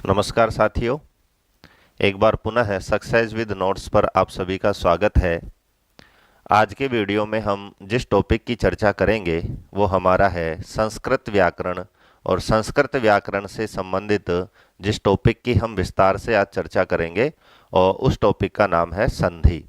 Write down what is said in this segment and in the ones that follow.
नमस्कार साथियों, एक बार पुनः सक्सेस विद नोट्स पर आप सभी का स्वागत है। आज के वीडियो में हम जिस टॉपिक की चर्चा करेंगे वो हमारा है संस्कृत व्याकरण। और संस्कृत व्याकरण से संबंधित जिस टॉपिक की हम विस्तार से आज चर्चा करेंगे और उस टॉपिक का नाम है संधि।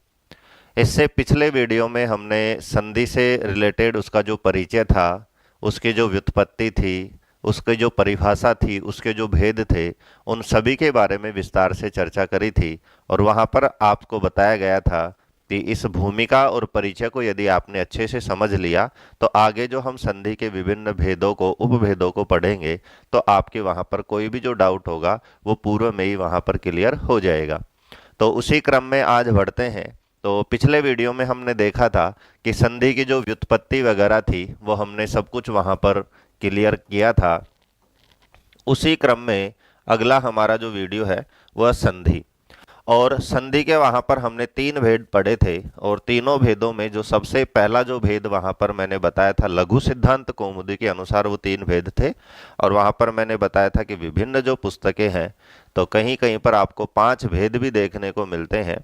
इससे पिछले वीडियो में हमने संधि से रिलेटेड उसका जो परिचय था, उसकी जो व्युत्पत्ति थी, उसकी जो परिभाषा थी, उसके जो भेद थे, उन सभी के बारे में विस्तार से चर्चा करी थी। और वहाँ पर आपको बताया गया था कि इस भूमिका और परिचय को यदि आपने अच्छे से समझ लिया तो आगे जो हम संधि के विभिन्न भेदों को, उपभेदों को पढ़ेंगे तो आपके वहाँ पर कोई भी जो डाउट होगा वो पूर्व में ही वहाँ पर क्लियर हो जाएगा। तो उसी क्रम में आज बढ़ते हैं। तो पिछले वीडियो में हमने देखा था कि संधि की जो व्युत्पत्ति वगैरह थी वो हमने सब कुछ वहाँ पर क्लियर किया था। उसी क्रम में अगला हमारा जो वीडियो है वह संधि। और संधि के वहाँ पर हमने 3 भेद पढ़े थे और तीनों भेदों में जो सबसे पहला जो भेद वहाँ पर मैंने बताया था, लघु सिद्धांत कौमुदी के अनुसार वो 3 भेद थे। और वहाँ पर मैंने बताया था कि विभिन्न जो पुस्तकें हैं तो कहीं कहीं पर आपको 5 भेद भी देखने को मिलते हैं।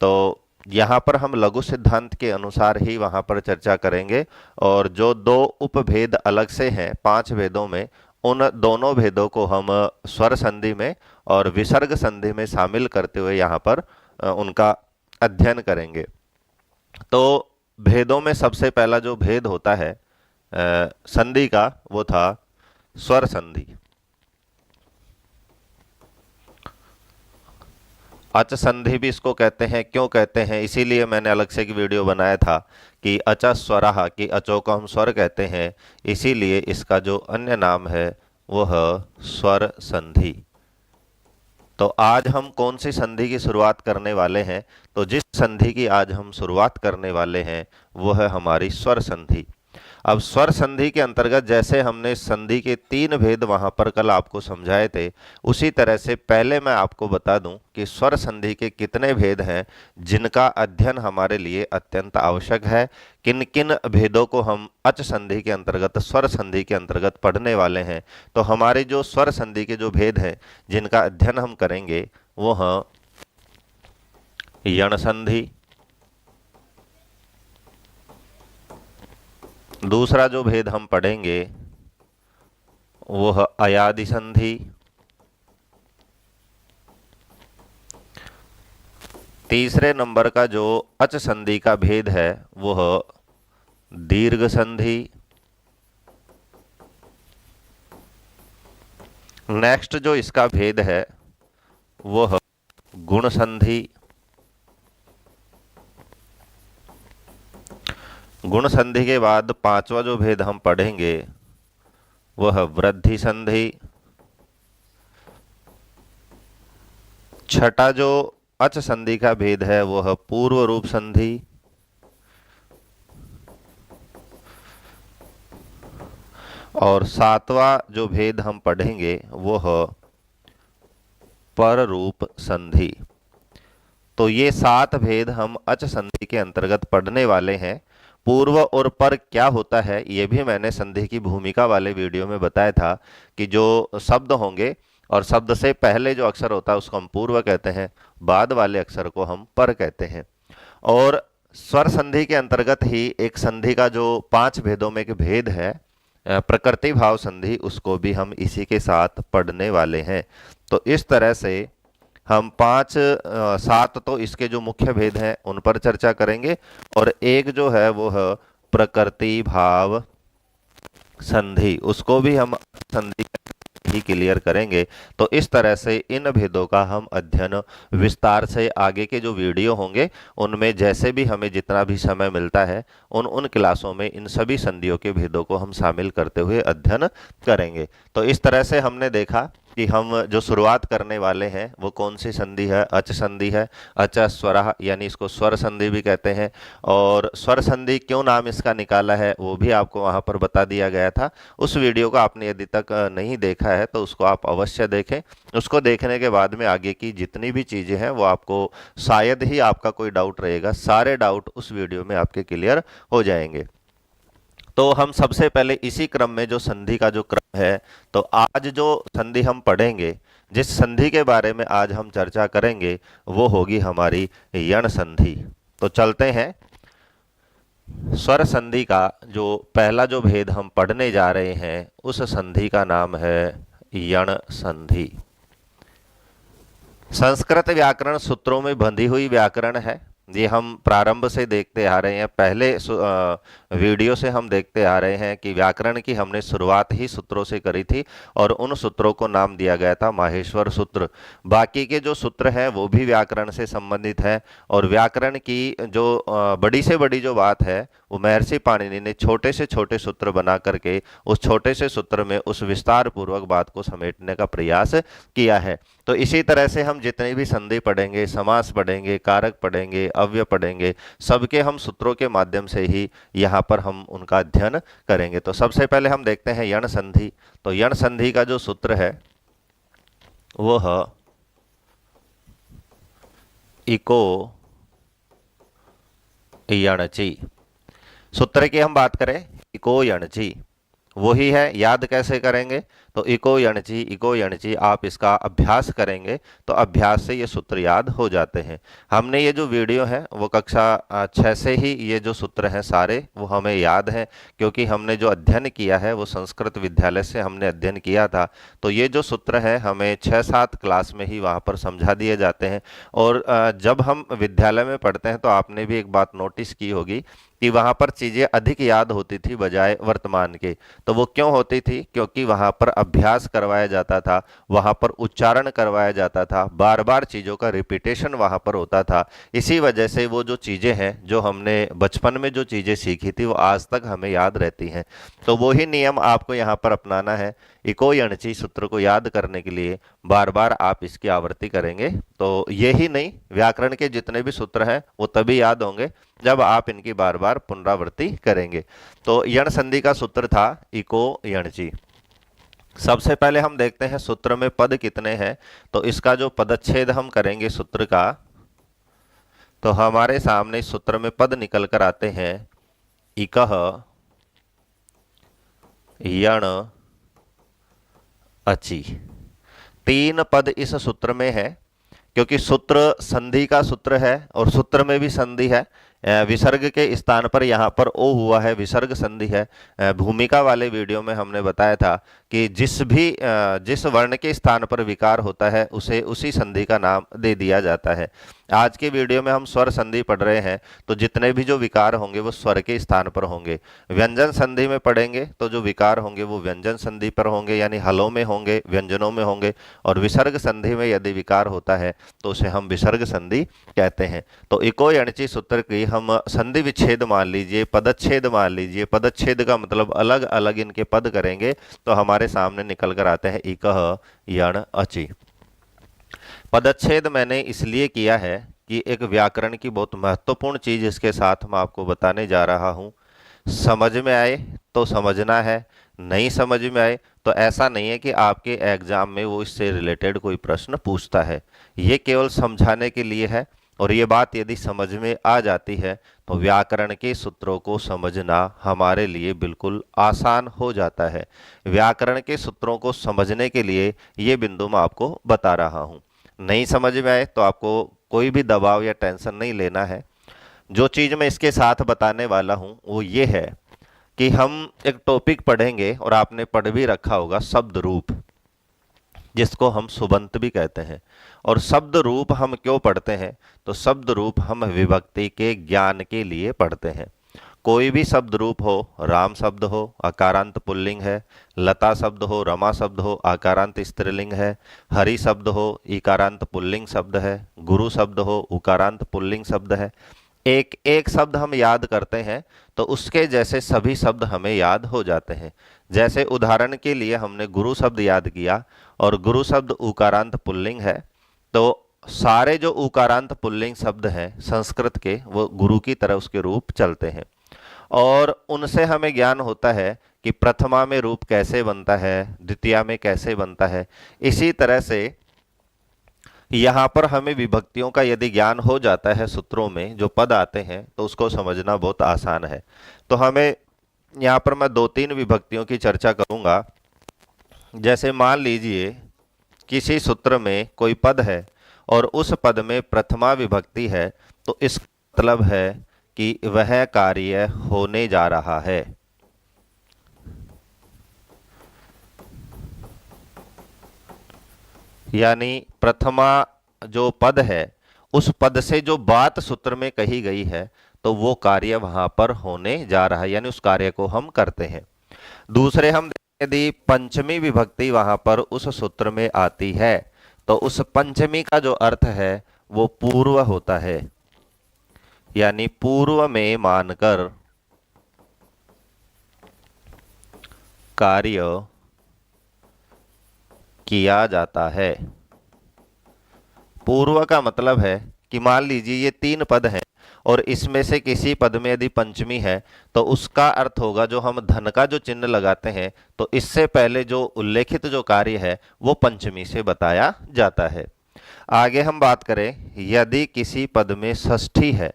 तो यहाँ पर हम लघु सिद्धांत के अनुसार ही वहाँ पर चर्चा करेंगे। और जो 2 उपभेद अलग से हैं 5 भेदों में, उन दोनों भेदों को हम स्वर संधि में और विसर्ग संधि में शामिल करते हुए यहाँ पर उनका अध्ययन करेंगे। तो भेदों में सबसे पहला जो भेद होता है संधि का, वो था स्वर संधि। अच संधि भी इसको कहते हैं। क्यों कहते हैं, इसीलिए मैंने अलग से एक वीडियो बनाया था कि अचा स्वरः, कि अचो को हम स्वर कहते हैं, इसीलिए इसका जो अन्य नाम है वह स्वर संधि। तो आज हम कौन सी संधि की शुरुआत करने वाले हैं? तो जिस संधि की आज हम शुरुआत करने वाले हैं वह है हमारी स्वर संधि। अब स्वर संधि के अंतर्गत जैसे हमने संधि के 3 भेद वहां पर कल आपको समझाए थे, उसी तरह से पहले मैं आपको बता दूं कि स्वर संधि के कितने भेद हैं जिनका अध्ययन हमारे लिए अत्यंत आवश्यक है। किन किन भेदों को हम अच संधि के अंतर्गत, स्वर संधि के अंतर्गत पढ़ने वाले हैं। तो हमारे जो स्वर संधि के जो भेद हैं जिनका अध्ययन हम करेंगे वो हैं यण संधि। दूसरा जो भेद हम पढ़ेंगे वो है अयादि संधि। तीसरे नंबर का जो अच संधि का भेद है वो है दीर्घ संधि। नेक्स्ट जो इसका भेद है वो है गुण संधि। गुण संधि के बाद 5वां जो भेद हम पढ़ेंगे वह है वृद्धि संधि। छठा जो अच संधि का भेद है वो है पूर्व रूप संधि। और 7वां जो भेद हम पढ़ेंगे वो है पर रूप संधि। तो ये 7 भेद हम अच संधि के अंतर्गत पढ़ने वाले हैं। पूर्व और पर क्या होता है ये भी मैंने संधि की भूमिका वाले वीडियो में बताया था कि जो शब्द होंगे और शब्द से पहले जो अक्षर होता है उसको हम पूर्व कहते हैं, बाद वाले अक्षर को हम पर कहते हैं। और स्वर संधि के अंतर्गत ही एक संधि का जो 5 भेदों में एक भेद है प्रकृति भाव संधि, उसको भी हम इसी के साथ पढ़ने वाले हैं। तो इस तरह से हम 5-7 तो इसके जो मुख्य भेद हैं उन पर चर्चा करेंगे और एक जो है वो है प्रकृति भाव संधि, उसको भी हम संधि ही क्लियर करेंगे। तो इस तरह से इन भेदों का हम अध्ययन विस्तार से आगे के जो वीडियो होंगे उनमें जैसे भी हमें जितना भी समय मिलता है उन क्लासों में इन सभी संधियों के भेदों को हम शामिल करते हुए अध्ययन करेंगे। तो इस तरह से हमने देखा कि हम जो शुरुआत करने वाले हैं वो कौन सी संधि है, अच संधि है। अच स्वरः यानी इसको स्वर संधि भी कहते हैं। और स्वर संधि क्यों नाम इसका निकाला है वो भी आपको वहाँ पर बता दिया गया था। उस वीडियो को आपने यदि तक नहीं देखा है तो उसको आप अवश्य देखें। उसको देखने के बाद में आगे की जितनी भी चीज़ें हैं वो आपको, शायद ही आपका कोई डाउट रहेगा, सारे डाउट उस वीडियो में आपके क्लियर हो जाएंगे। तो हम सबसे पहले इसी क्रम में जो संधि का जो क्रम है, तो आज जो संधि हम पढ़ेंगे जिस संधि के बारे में आज हम चर्चा करेंगे वो होगी हमारी यण संधि। तो चलते हैं, स्वर संधि का जो पहला जो भेद हम पढ़ने जा रहे हैं उस संधि का नाम है यण संधि। संस्कृत व्याकरण सूत्रों में बंधी हुई व्याकरण है। ये हम प्रारंभ से देखते आ रहे हैं, पहले वीडियो से हम देखते आ रहे हैं कि व्याकरण की हमने शुरुआत ही सूत्रों से करी थी और उन सूत्रों को नाम दिया गया था माहेश्वर सूत्र। बाकी के जो सूत्र हैं वो भी व्याकरण से संबंधित है और व्याकरण की जो बड़ी से बड़ी जो बात है वो महर्षि पाणिनि ने छोटे से छोटे सूत्र बना करके उस छोटे से सूत्र में उस विस्तार पूर्वक बात को समेटने का प्रयास किया है। तो इसी तरह से हम जितनी भी संधि पढ़ेंगे, समास पढ़ेंगे, कारक पढ़ेंगे, अव्यय पढ़ेंगे, सबके हम सूत्रों के माध्यम से ही यहाँ पर हम उनका अध्ययन करेंगे। तो सबसे पहले हम देखते हैं यण संधि। तो यण संधि का जो सूत्र है वो है इको यणचि। सूत्र की हम बात करें इको यणचि, वही है। याद कैसे करेंगे? तो इको यणचि आप इसका अभ्यास करेंगे तो अभ्यास से ये सूत्र याद हो जाते हैं। हमने ये जो वीडियो है वो कक्षा 6 से ही ये जो सूत्र हैं सारे वो हमें याद हैं, क्योंकि हमने जो अध्ययन किया है वो संस्कृत विद्यालय से हमने अध्ययन किया था। तो ये जो सूत्र हैं हमें 6-7 क्लास में ही वहाँ पर समझा दिए जाते हैं। और जब हम विद्यालय में पढ़ते हैं तो आपने भी एक बात नोटिस की होगी कि वहाँ पर चीज़ें अधिक याद होती थी बजाय वर्तमान के। तो वो क्यों होती थी? क्योंकि वहाँ पर अभ्यास करवाया जाता था, वहाँ पर उच्चारण करवाया जाता था, बार बार चीज़ों का रिपीटेशन वहाँ पर होता था। इसी वजह से वो जो चीज़ें हैं जो हमने बचपन में जो चीज़ें सीखी थी वो आज तक हमें याद रहती हैं। तो वही नियम आपको यहाँ पर अपनाना है। इको यणचि सूत्र को याद करने के लिए बार बार आप इसकी आवृत्ति करेंगे तो ये ही नहीं, व्याकरण के जितने भी सूत्र हैं वो तभी याद होंगे जब आप इनकी बार बार पुनरावृत्ति करेंगे। तो यण संधि का सूत्र था इको यणचि। सबसे पहले हम देखते हैं सूत्र में पद कितने हैं। तो इसका जो पदच्छेद हम करेंगे सूत्र का, तो हमारे सामने सूत्र में पद निकल कर आते हैं इकह यण अचि। 3 पद इस सूत्र में है, क्योंकि सूत्र संधि का सूत्र है और सूत्र में भी संधि है। विसर्ग के स्थान पर यहाँ पर ओ हुआ है, विसर्ग संधि है। भूमिका वाले वीडियो में हमने बताया था कि जिस वर्ण के स्थान पर विकार होता है उसे उसी संधि का नाम दे दिया जाता है। आज के वीडियो में हम स्वर संधि पढ़ रहे हैं तो जितने भी जो विकार होंगे वो स्वर के स्थान पर होंगे। व्यंजन संधि में पढ़ेंगे तो जो विकार होंगे वो व्यंजन संधि पर होंगे, यानी हलों में होंगे, व्यंजनों में होंगे। और विसर्ग संधि में यदि विकार होता है तो उसे हम विसर्ग संधि कहते हैं। तो इको यणचि सूत्र की हम संधि विच्छेद मान लीजिए, पदच्छेद मान लीजिए। पदच्छेद का मतलब अलग अलग इनके पद करेंगे तो हमारे सामने निकल कर आते हैं इकह यण अचि। पदच्छेद मैंने इसलिए किया है कि एक व्याकरण की बहुत महत्वपूर्ण चीज इसके साथ मैं आपको बताने जा रहा हूं। समझ में आए तो समझना है, नहीं समझ में आए तो ऐसा नहीं है कि आपके एग्जाम में वो इससे रिलेटेड कोई प्रश्न पूछता है। ये केवल समझाने के लिए है। और ये बात यदि समझ में आ जाती है तो व्याकरण के सूत्रों को समझना हमारे लिए बिल्कुल आसान हो जाता है। व्याकरण के सूत्रों को समझने के लिए ये बिंदु मैं आपको बता रहा हूँ। नहीं समझ में आए तो आपको कोई भी दबाव या टेंशन नहीं लेना है। जो चीज़ मैं इसके साथ बताने वाला हूँ वो ये है कि हम एक टॉपिक पढ़ेंगे और आपने पढ़ भी रखा होगा शब्द रूप, जिसको हम सुबंत भी कहते हैं। और शब्द रूप हम क्यों पढ़ते हैं? तो शब्द रूप हम विभक्ति के ज्ञान के लिए पढ़ते हैं। कोई भी शब्द रूप हो, राम शब्द हो आकारांत पुल्लिंग है, लता शब्द हो, रमा शब्द हो आकारांत स्त्रीलिंग है, हरि शब्द हो इकारांत पुल्लिंग शब्द है, गुरु शब्द हो उकारांत पुल्लिंग शब्द है। एक एक शब्द हम याद करते हैं तो उसके जैसे सभी शब्द हमें याद हो जाते हैं। जैसे उदाहरण के लिए हमने गुरु शब्द याद किया और गुरु शब्द उकारांत पुल्लिंग है, तो सारे जो उकारांत पुल्लिंग शब्द हैं संस्कृत के वो गुरु की तरह उसके रूप चलते हैं। और उनसे हमें ज्ञान होता है कि प्रथमा में रूप कैसे बनता है, द्वितीया में कैसे बनता है। इसी तरह से यहाँ पर हमें विभक्तियों का यदि ज्ञान हो जाता है, सूत्रों में जो पद आते हैं तो उसको समझना बहुत आसान है। तो हमें यहाँ पर मैं 2-3 विभक्तियों की चर्चा करूँगा। जैसे मान लीजिए किसी सूत्र में कोई पद है और उस पद में प्रथमा विभक्ति है तो इसका मतलब है कि वह कार्य होने जा रहा है। यानी प्रथमा जो पद है उस पद से जो बात सूत्र में कही गई है तो वो कार्य वहां पर होने जा रहा है, यानी उस कार्य को हम करते हैं। दूसरे हम यदि पंचमी विभक्ति वहां पर उस सूत्र में आती है तो उस पंचमी का जो अर्थ है वो पूर्व होता है, यानी पूर्व में मानकर कार्य किया जाता है। पूर्व का मतलब है कि मान लीजिए ये 3 पद हैं और इसमें से किसी पद में यदि पंचमी है तो उसका अर्थ होगा, जो हम धन का जो चिन्ह लगाते हैं तो इससे पहले जो उल्लेखित जो कार्य है वो पंचमी से बताया जाता है। आगे हम बात करें, यदि किसी पद में षष्ठी है,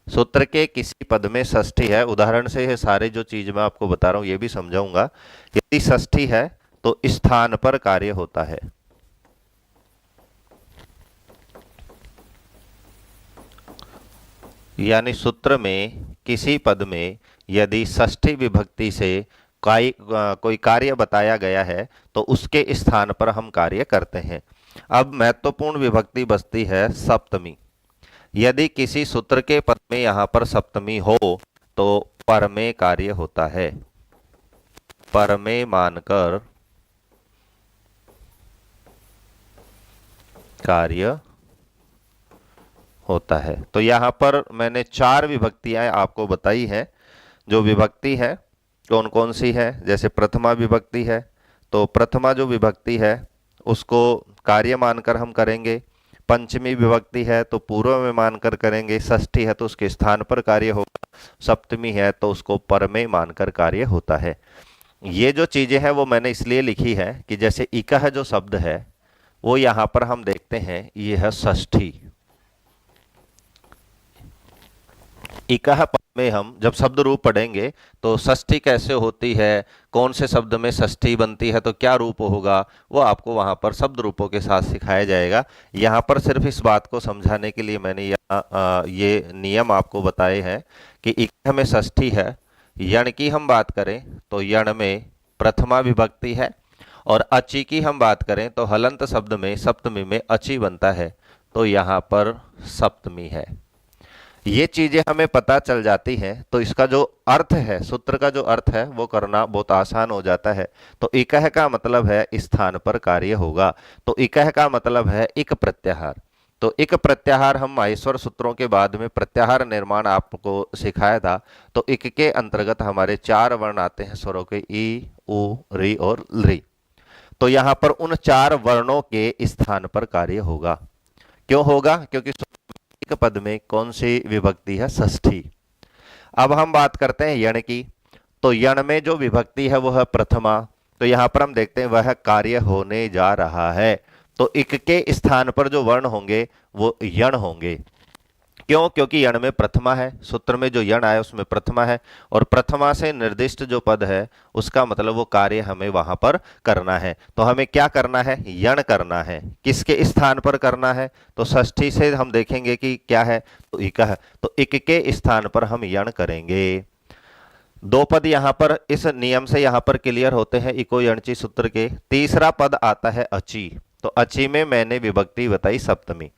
सूत्र के किसी पद में षष्ठी है, उदाहरण से ये सारे जो चीज मैं आपको बता रहा हूं ये भी समझाऊंगा। यदि षष्ठी है तो स्थान पर कार्य होता है। यानी सूत्र में किसी पद में यदि षष्ठी विभक्ति से कोई कार्य बताया गया है तो उसके स्थान पर हम कार्य करते हैं। अब महत्वपूर्ण विभक्ति बचती है सप्तमी। यदि किसी सूत्र के पद में यहां पर सप्तमी हो तो पर में कार्य होता है, पर में मानकर कार्य होता है। तो यहां पर मैंने 4 विभक्तियां आपको बताई हैं। जो विभक्ति है कौन कौन सी है, जैसे प्रथमा विभक्ति है तो प्रथमा जो विभक्ति है उसको कार्य मानकर हम करेंगे। पंचमी विभक्ति है तो पूर्व में मानकर करेंगे। षष्ठी है तो उसके स्थान पर कार्य होगा। सप्तमी है तो उसको पर में मानकर कार्य होता है। ये जो चीजें हैं वो मैंने इसलिए लिखी है कि जैसे इकह जो शब्द है वो यहां पर हम देखते हैं ये है षष्ठी। इकह पद में हम जब शब्द रूप पढ़ेंगे तो षष्ठी कैसे होती है, कौन से शब्द में षष्ठी बनती है तो क्या रूप होगा, वो आपको वहां पर शब्द रूपों के साथ सिखाया जाएगा। यहाँ पर सिर्फ इस बात को समझाने के लिए मैंने ये नियम आपको बताए हैं कि इकह में षष्ठी है। यण की हम बात करें तो यण में प्रथमा विभक्ति है और अची की हम बात करें तो हलंत शब्द में सप्तमी में अची बनता है, तो यहाँ पर सप्तमी है। ये चीजें हमें पता चल जाती हैं तो इसका जो अर्थ है, सूत्र का जो अर्थ है वो करना बहुत आसान हो जाता है। तो इकह का मतलब है स्थान पर कार्य होगा, तो इकह का मतलब है इक प्रत्याहार। तो इक प्रत्याहार हम माहेश्वर सूत्रों के बाद में प्रत्याहार निर्माण आपको सिखाया था। तो इक के अंतर्गत हमारे 4 वर्ण आते हैं स्वरों के, ई, उ, री और ली। तो यहाँ पर उन 4 वर्णों के स्थान पर कार्य होगा। क्यों होगा? क्योंकि पद में कौन सी विभक्ति है? षष्ठी। अब हम बात करते हैं यण की। तो यण में जो विभक्ति है वो है प्रथमा। तो यहां पर हम देखते हैं वह कार्य होने जा रहा है, तो इक के स्थान पर जो वर्ण होंगे वो यण होंगे। क्यों? क्योंकि यण में प्रथमा है, सूत्र में जो यण आया उसमें प्रथमा है और प्रथमा से निर्दिष्ट जो पद है उसका मतलब वो कार्य हमें वहां पर करना है। तो हमें क्या करना है? यण करना है। किसके स्थान पर करना है? तो षष्ठी से हम देखेंगे कि क्या है, तो इक है, तो इक के स्थान पर हम यण करेंगे। 2 पद यहां पर इस नियम से यहां पर क्लियर होते हैं इको यणची सूत्र के। तीसरा पद आता है अची। तो अची में मैंने विभक्ति बताई सप्तमी।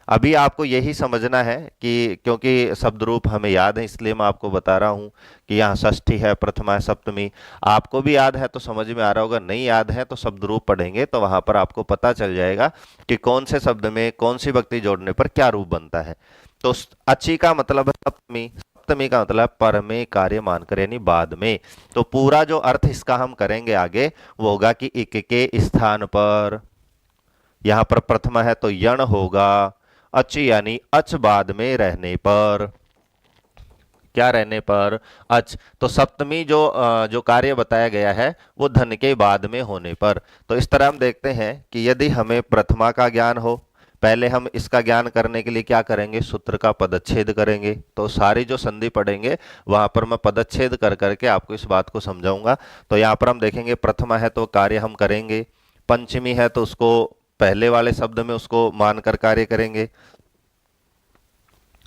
अभी आपको यही समझना है कि क्योंकि शब्द रूप हमें याद है इसलिए मैं आपको बता रहा हूं कि यहाँ षष्ठी है, प्रथमा है, सप्तमी। आपको भी याद है तो समझ में आ रहा होगा, नहीं याद है तो शब्द रूप पढ़ेंगे तो वहां पर आपको पता चल जाएगा कि कौन से शब्द में कौन सी विभक्ति जोड़ने पर क्या रूप बनता है। तो अच्छी का मतलब है सप्तमी, सप्तमी का मतलब पर में कार्य मानकर, यानी बाद में। तो पूरा जो अर्थ इसका हम करेंगे आगे वो होगा कि इक के स्थान पर, यहां पर प्रथमा है तो यण होगा। अच यानी अच बाद में रहने पर, क्या रहने पर? अच। तो सप्तमी जो कार्य बताया गया है वो धन के बाद में होने पर। तो इस तरह हम देखते हैं कि यदि हमें प्रथमा का ज्ञान हो, पहले हम इसका ज्ञान करने के लिए क्या करेंगे? सूत्र का पदच्छेद करेंगे। तो सारी जो संधि पढ़ेंगे वहां पर मैं पदच्छेद कर करके आपको इस बात को समझाऊंगा। तो यहाँ पर हम देखेंगे प्रथमा है तो कार्य हम करेंगे, पंचमी है तो उसको पहले वाले शब्द में उसको मानकर कार्य करेंगे।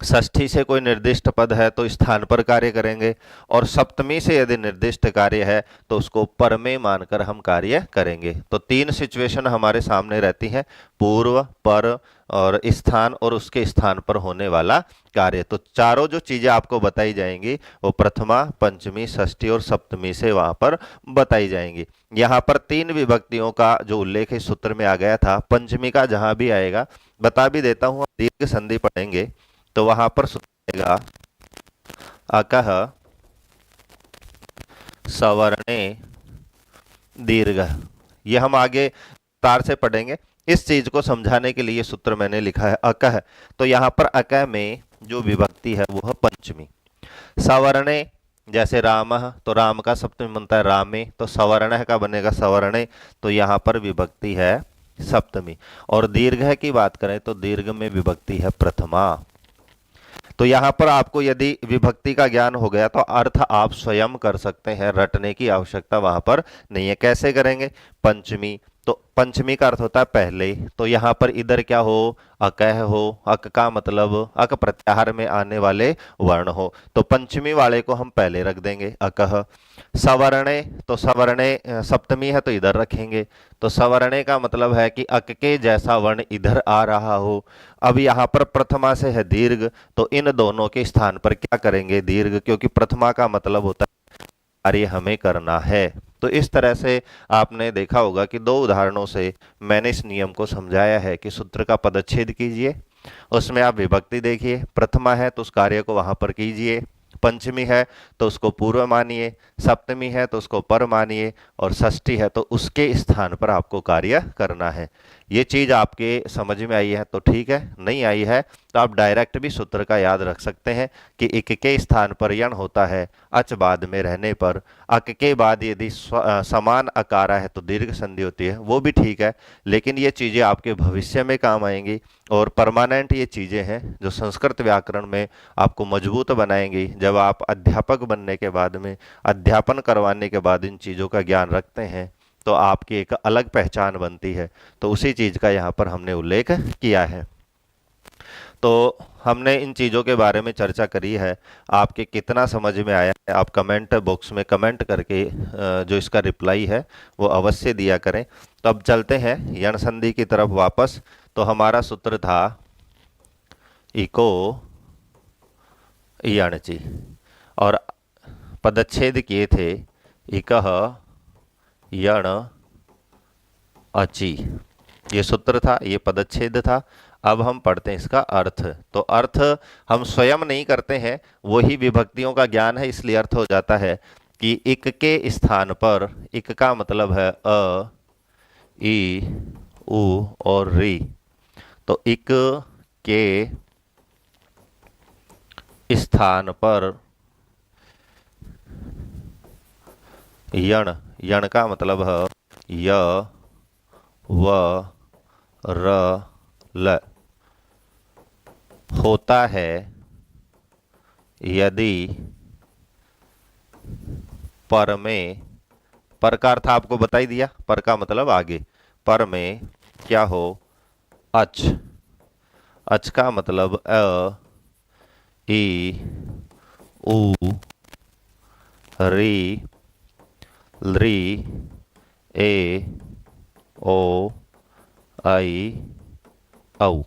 षष्ठी से कोई निर्दिष्ट पद है तो स्थान पर कार्य करेंगे, और सप्तमी से यदि निर्दिष्ट कार्य है तो उसको पर में मानकर हम कार्य करेंगे। तो तीन सिचुएशन हमारे सामने रहती हैं, पूर्व, पर और स्थान, और उसके स्थान पर होने वाला कार्य। तो चारों जो चीजें आपको बताई जाएंगी वो प्रथमा, पंचमी, षष्ठी और सप्तमी से वहां पर बताई जाएंगी। यहाँ पर तीन विभक्तियों का जो उल्लेख इस सूत्र में आ गया था, पंचमी का जहां भी आएगा बता भी देता हूं, दीर्घ संधि पढ़ेंगे तो वहां पर सूत्र आएगा अकः सवर्णे दीर्घ। ये हम आगे तार से पढ़ेंगे, इस चीज को समझाने के लिए सूत्र मैंने लिखा है अकः। तो यहाँ पर अकः में जो विभक्ति है वो है पंचमी। सवर्णे जैसे राम, तो राम का सप्तमी बनता है रामे, तो सवर्ण का बनेगा सवर्णे, तो यहाँ पर विभक्ति है सप्तमी। और दीर्घ की बात करें तो दीर्घ में विभक्ति है प्रथमा। तो यहाँ पर आपको यदि विभक्ति का ज्ञान हो गया तो अर्थ आप स्वयं कर सकते हैं, रटने की आवश्यकता वहां पर नहीं है। कैसे करेंगे? पंचमी, तो पंचमी का अर्थ होता है पहले, तो यहाँ पर इधर क्या हो? अकह हो। अक का मतलब अक प्रत्याहार में आने वाले वर्ण हो, तो पंचमी वाले को हम पहले रख देंगे अकह। सवर्णे, तो सवर्णे सप्तमी है तो इधर रखेंगे, तो सवर्णे का मतलब है कि अक के जैसा वर्ण इधर आ रहा हो। अब यहाँ पर प्रथमा से है दीर्घ, तो इन दोनों के स्थान पर क्या करेंगे? दीर्घ, क्योंकि प्रथमा का मतलब होता है कार्य हमें करना है। तो इस तरह से आपने देखा होगा कि दो उदाहरणों से मैंने इस नियम को समझाया है कि सूत्र का पदच्छेद कीजिए, उसमें आप विभक्ति देखिए, प्रथमा है तो उस कार्य को वहां पर कीजिए, पंचमी है तो उसको पूर्व मानिए, सप्तमी है तो उसको पर मानिए, और षष्ठी है तो उसके स्थान पर आपको कार्य करना है। ये चीज आपके समझ में आई है तो ठीक है, नहीं आई है तो आप डायरेक्ट भी सूत्र का याद रख सकते हैं कि इक के स्थान पर यण होता है अच बाद में रहने पर। अक के बाद यदि समान अकारा है तो दीर्घ संधि होती है, वो भी ठीक है, लेकिन ये चीजें आपके भविष्य में काम आएंगी और परमानेंट ये चीजें हैं जो संस्कृत व्याकरण में आपको मजबूत बनाएंगी। जब आप अध्यापक बनने के बाद में, अध्यापन करवाने के बाद इन चीजों का ज्ञान रखते हैं तो आपकी एक अलग पहचान बनती है। तो उसी चीज का यहाँ पर हमने उल्लेख किया है। तो हमने इन चीज़ों के बारे में चर्चा करी है, आपके कितना समझ में आया है आप कमेंट बॉक्स में कमेंट करके जो इसका रिप्लाई है वो अवश्य दिया करें। तो अब चलते हैं यण संधि की तरफ वापस। तो हमारा सूत्र था इको यणचि, और पदच्छेद किए थे इकह यण अचि, ये सूत्र था, ये पदच्छेद था। अब हम पढ़ते हैं इसका अर्थ। तो अर्थ हम स्वयं नहीं करते हैं, वही विभक्तियों का ज्ञान है, इसलिए अर्थ हो जाता है कि इक के स्थान पर, इक का मतलब है अ, ई, उ और री, तो इक के स्थान पर यण, यण का मतलब है य, व, र, ल होता है यदि पर में, पर का अर्थ आपको बताई दिया, पर का मतलब आगे, पर में क्या हो? अच, अच का मतलब अ, ई, उ, री, ली, ए, ओ, आई, औ।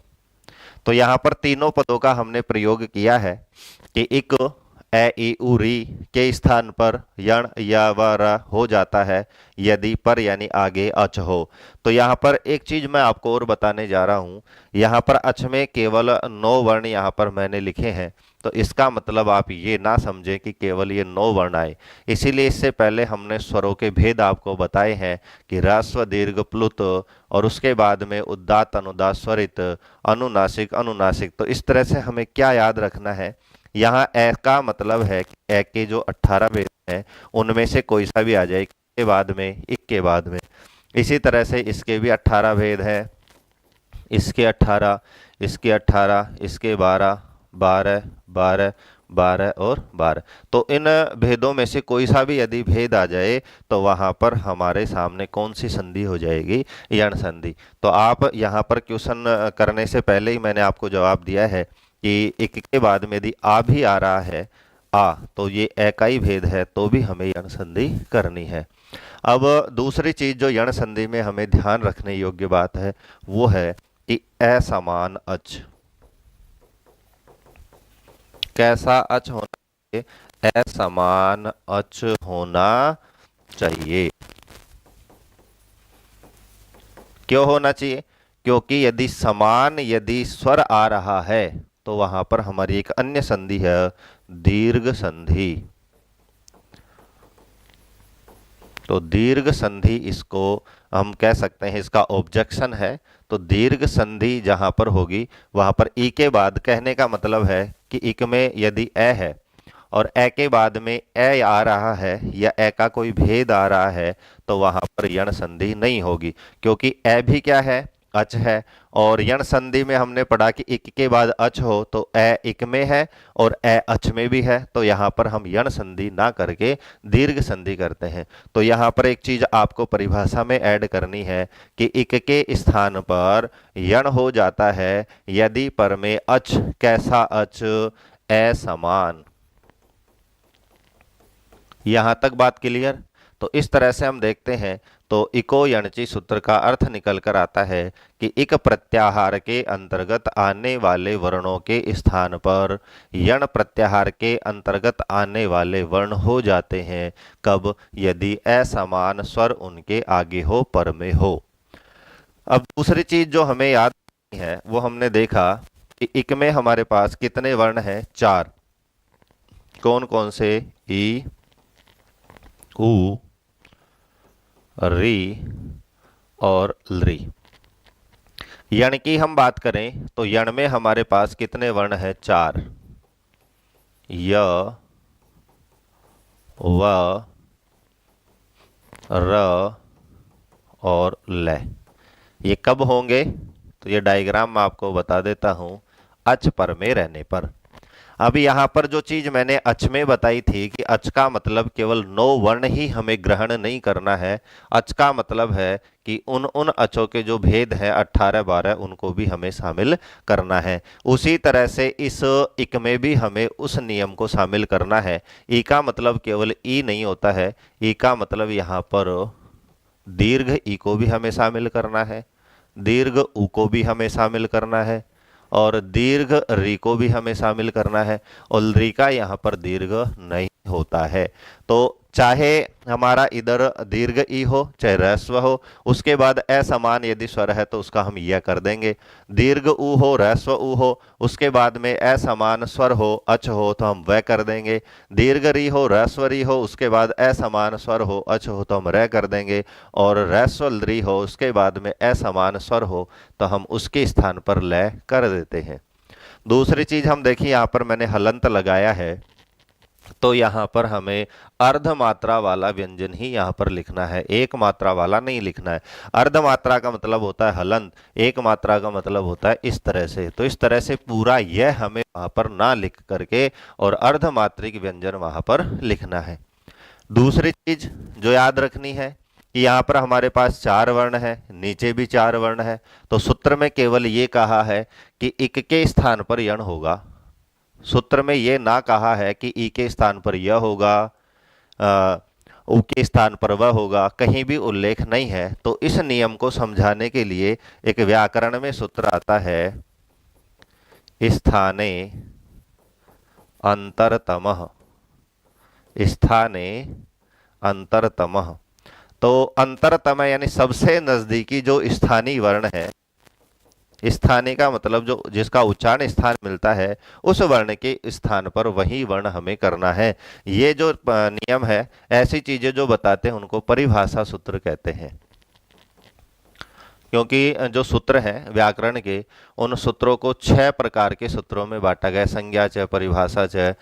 तो यहां पर तीनों पदों का हमने प्रयोग किया है कि इक ए, ई, उ, री के स्थान पर यण या व र हो जाता है यदि पर यानी आगे अच हो। तो यहाँ पर एक चीज मैं आपको और बताने जा रहा हूं, यहाँ पर अच में केवल 9 वर्ण यहाँ पर मैंने लिखे हैं, तो इसका मतलब आप ये ना समझें कि केवल ये 9 वर्ण आए। इसीलिए इससे पहले हमने स्वरों के भेद आपको बताए हैं कि ह्रस्व, दीर्घ, प्लुत, और उसके बाद में उदात्त, अनुदात्त, स्वरित, अनुनासिक, अनुनासिक। तो इस तरह से हमें क्या याद रखना है, यहाँ ए का मतलब है कि ए के जो 18 भेद हैं उनमें से कोई सा भी आ जाए, के बाद में, इक के बाद में। इसी तरह से इसके भी 18 भेद हैं, इसके 18, इसके 18, इसके 12, 12, 12, 12 और 12। तो इन भेदों में से कोई सा भी यदि भेद आ जाए तो वहां पर हमारे सामने कौन सी संधि हो जाएगी? यण संधि। तो आप यहाँ पर क्वेश्चन करने से पहले ही मैंने आपको जवाब दिया है कि एक के बाद में यदि आ भी आ रहा है, आ, तो ये ए का ही भेद है, तो भी हमें यण संधि करनी है। अब दूसरी चीज जो यण संधि में हमें ध्यान रखने योग्य बात है वो है कि असमान अच। कैसा अच होना चाहिए? असमान अच होना चाहिए। क्यों होना चाहिए? क्योंकि यदि स्वर आ रहा है तो वहां पर हमारी एक अन्य संधि है, दीर्घ संधि। तो दीर्घ संधि इसको हम कह सकते हैं, इसका ऑब्जेक्शन है। तो दीर्घ संधि जहां पर होगी वहां पर ई के बाद, कहने का मतलब है कि इक में यदि ए है और ए के बाद में ए आ रहा है या ए का कोई भेद आ रहा है तो वहां पर यण संधि नहीं होगी, क्योंकि ए भी क्या है? अच है। और यण संधि में हमने पढ़ा कि इक के बाद अच हो तो ए इक में है और ए अच में भी है, तो यहां पर हम यण संधि ना करके दीर्घ संधि करते हैं। तो यहां पर एक चीज आपको परिभाषा में ऐड करनी है कि इक के स्थान पर यण हो जाता है यदि पर में अच। कैसा अच? असमान। यहां तक बात क्लियर? तो इस तरह से हम देखते हैं तो इको यणची सूत्र का अर्थ निकल कर आता है कि इक प्रत्याहार के अंतर्गत आने वाले वर्णों के स्थान पर यण प्रत्याहार के अंतर्गत आने वाले वर्ण हो जाते हैं। कब? यदि असमान स्वर उनके आगे हो, पर में हो। अब दूसरी चीज जो हमें याद है वो हमने देखा कि इक में हमारे पास कितने वर्ण हैं? 4। कौन कौन से? ई, उ, री और लृ। यण की हम बात करें तो यण में हमारे पास कितने वर्ण हैं? 4। य, व, र और ल। ये कब होंगे? तो ये डायग्राम मैं आपको बता देता हूं, अच पर में रहने पर। अब यहाँ पर जो चीज मैंने अच में बताई थी कि अच का मतलब केवल 9 वर्ण ही हमें ग्रहण नहीं करना है। अच का मतलब है कि उन अचों के जो भेद हैं 18, 12 उनको भी हमें शामिल करना है। उसी तरह से इस इक में भी हमें उस नियम को शामिल करना है। ई का मतलब केवल ई नहीं होता है, ई का मतलब यहाँ पर दीर्घ ई को भी हमें शामिल करना है, दीर्घ उ को भी हमें शामिल करना है और दीर्घ री को भी हमें शामिल करना है। और री का यहाँ पर दीर्घ नहीं होता है। तो चाहे हमारा इधर दीर्घ ई हो चाहे ह्रस्व हो, उसके बाद असमान यदि स्वर है तो उसका हम यह कर देंगे। दीर्घ उ हो, ह्रस्व उ हो, उसके बाद में असमान स्वर हो, अच हो, तो हम वह कर देंगे। दीर्घ री हो, ह्रस्व री हो, उसके बाद असमान स्वर हो, अच हो, तो हम र कर देंगे। और ह्रस्व री हो, उसके बाद में असमान स्वर हो तो हम उसके स्थान पर लय कर देते हैं। दूसरी चीज हम देखिए, यहां पर मैंने हलंत लगाया है तो यहां पर हमें अर्ध मात्रा वाला व्यंजन ही यहां पर लिखना है, एक मात्रा वाला नहीं लिखना है। अर्ध मात्रा का मतलब होता है हलंत, एक मात्रा का मतलब होता है इस तरह से। तो इस तरह से पूरा यह हमें वहां पर ना लिख करके और अर्ध मात्रिक व्यंजन वहां पर लिखना है। दूसरी चीज जो याद रखनी है कि यहाँ पर हमारे पास 4 वर्ण है, नीचे भी 4 वर्ण है। तो सूत्र में केवल ये कहा है कि इक के स्थान पर यण होगा, सूत्र में ये ना कहा है कि ई के स्थान पर यह होगा, उ के स्थान पर वह होगा, कहीं भी उल्लेख नहीं है। तो इस नियम को समझाने के लिए एक व्याकरण में सूत्र आता है, स्थाने अंतरतमः, स्थाने अंतरतमः। तो अंतरतम यानी सबसे नजदीकी जो स्थानीय वर्ण है, स्थानीय का मतलब जो जिसका उच्चारण स्थान मिलता है, उस वर्ण के स्थान पर वही वर्ण हमें करना है। ये जो नियम है, ऐसी चीजें जो बताते हैं उनको परिभाषा सूत्र कहते हैं। क्योंकि जो सूत्र हैं व्याकरण के, उन सूत्रों को 6 प्रकार के सूत्रों में बांटा गया, संज्ञा च, परिभाषा च,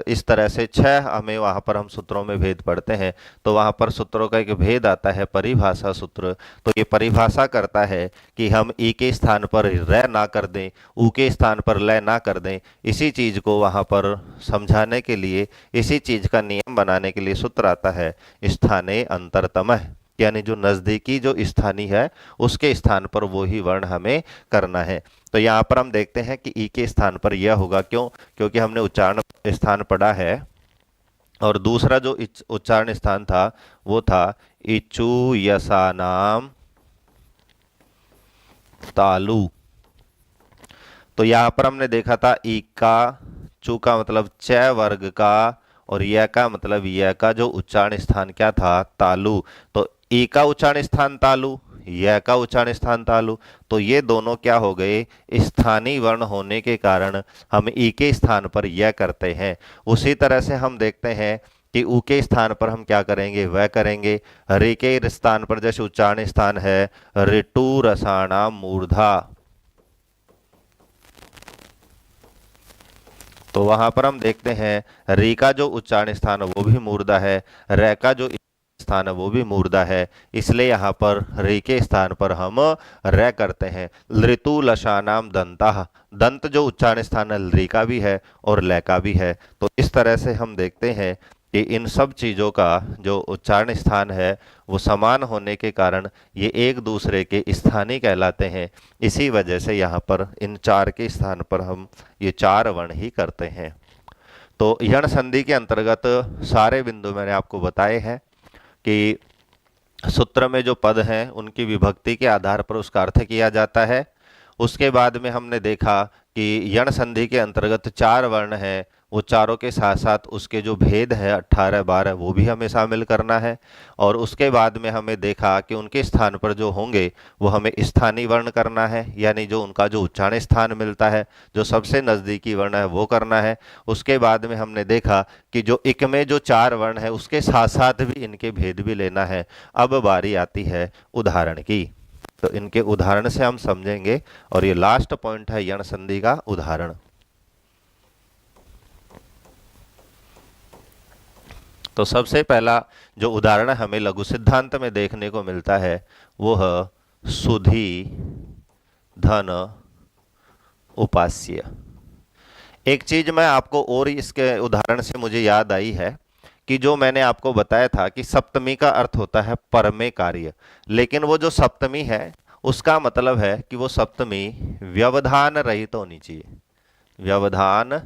इस तरह से 6 हमें वहाँ पर हम सूत्रों में भेद पढ़ते हैं। तो वहाँ पर सूत्रों का एक भेद आता है परिभाषा सूत्र। तो ये परिभाषा करता है कि हम ई के स्थान पर र ना कर दें, ऊ के स्थान पर ल ना कर दें। इसी चीज को वहाँ पर समझाने के लिए, इसी चीज का नियम बनाने के लिए सूत्र आता है स्थाने अंतरतमः, यानी जो नजदीकी जो स्थानीय है उसके स्थान पर वो ही वर्ण हमें करना है। तो यहाँ पर हम देखते हैं कि ई के स्थान पर यह होगा, क्यों? क्योंकि हमने उच्चारण स्थान पढ़ा है, और दूसरा जो उच्चारण स्थान था वो था इचु यसानाम तालु। तो यहाँ पर हमने देखा था ई का, चू का मतलब च वर्ग का, और य का मतलब य का जो उच्चारण स्थान क्या था? तालु। तो ई का उच्चारण स्थान तालु, य का उच्चारण स्थान तालु। तो ये दोनों क्या हो गए? स्थानीय वर्ण होने के कारण हम ई के स्थान पर यह करते हैं। उसी तरह से हम देखते हैं कि ऊ के स्थान पर हम क्या करेंगे? वह करेंगे। रे के स्थान पर जैसे उच्चारण स्थान है ऋतु रसाणाम मूर्धा, तो वहां पर हम देखते हैं री का जो उच्चारण स्थान है वो भी मूर्धा है, रे का जो स्थान है वो भी मूर्धा है, इसलिए यहाँ पर री के स्थान पर हम रे करते हैं। ऋतु लशानाम दंता, दंत जो उच्चारण स्थान है री का भी है और ले का भी है। तो इस तरह से हम देखते हैं कि इन सब चीजों का जो उच्चारण स्थान है वो समान होने के कारण ये एक दूसरे के स्थानीय कहलाते हैं। इसी वजह से यहाँ पर इन 4 के स्थान पर हम ये 4 वर्ण ही करते हैं। तो यण संधि के अंतर्गत सारे बिंदु मैंने आपको बताए हैं कि सूत्र में जो पद हैं उनकी विभक्ति के आधार पर उसका अर्थ किया जाता है। उसके बाद में हमने देखा कि यण संधि के अंतर्गत 4 वर्ण हैं, वो चारों के साथ साथ उसके जो भेद है 18 12 वो भी हमें शामिल करना है। और उसके बाद में हमें देखा कि उनके स्थान पर जो होंगे वो हमें स्थानीय वर्ण करना है, यानी जो उनका जो उच्चारण स्थान मिलता है, जो सबसे नज़दीकी वर्ण है वो करना है। उसके बाद में हमने देखा कि जो इक में जो 4 वर्ण है उसके साथ साथ भी इनके भेद भी लेना है। अब बारी आती है उदाहरण की, तो इनके उदाहरण से हम समझेंगे। और ये लास्ट पॉइंट है यण संधि का उदाहरण। तो सबसे पहला जो उदाहरण हमें लघु सिद्धांत में देखने को मिलता है वो है सुधी धन उपास्य। एक चीज मैं आपको और इसके उदाहरण से मुझे याद आई है कि जो मैंने आपको बताया था कि सप्तमी का अर्थ होता है परमे कार्य, लेकिन वो जो सप्तमी है उसका मतलब है कि वो सप्तमी व्यवधान रहित होनी चाहिए, व्यवधान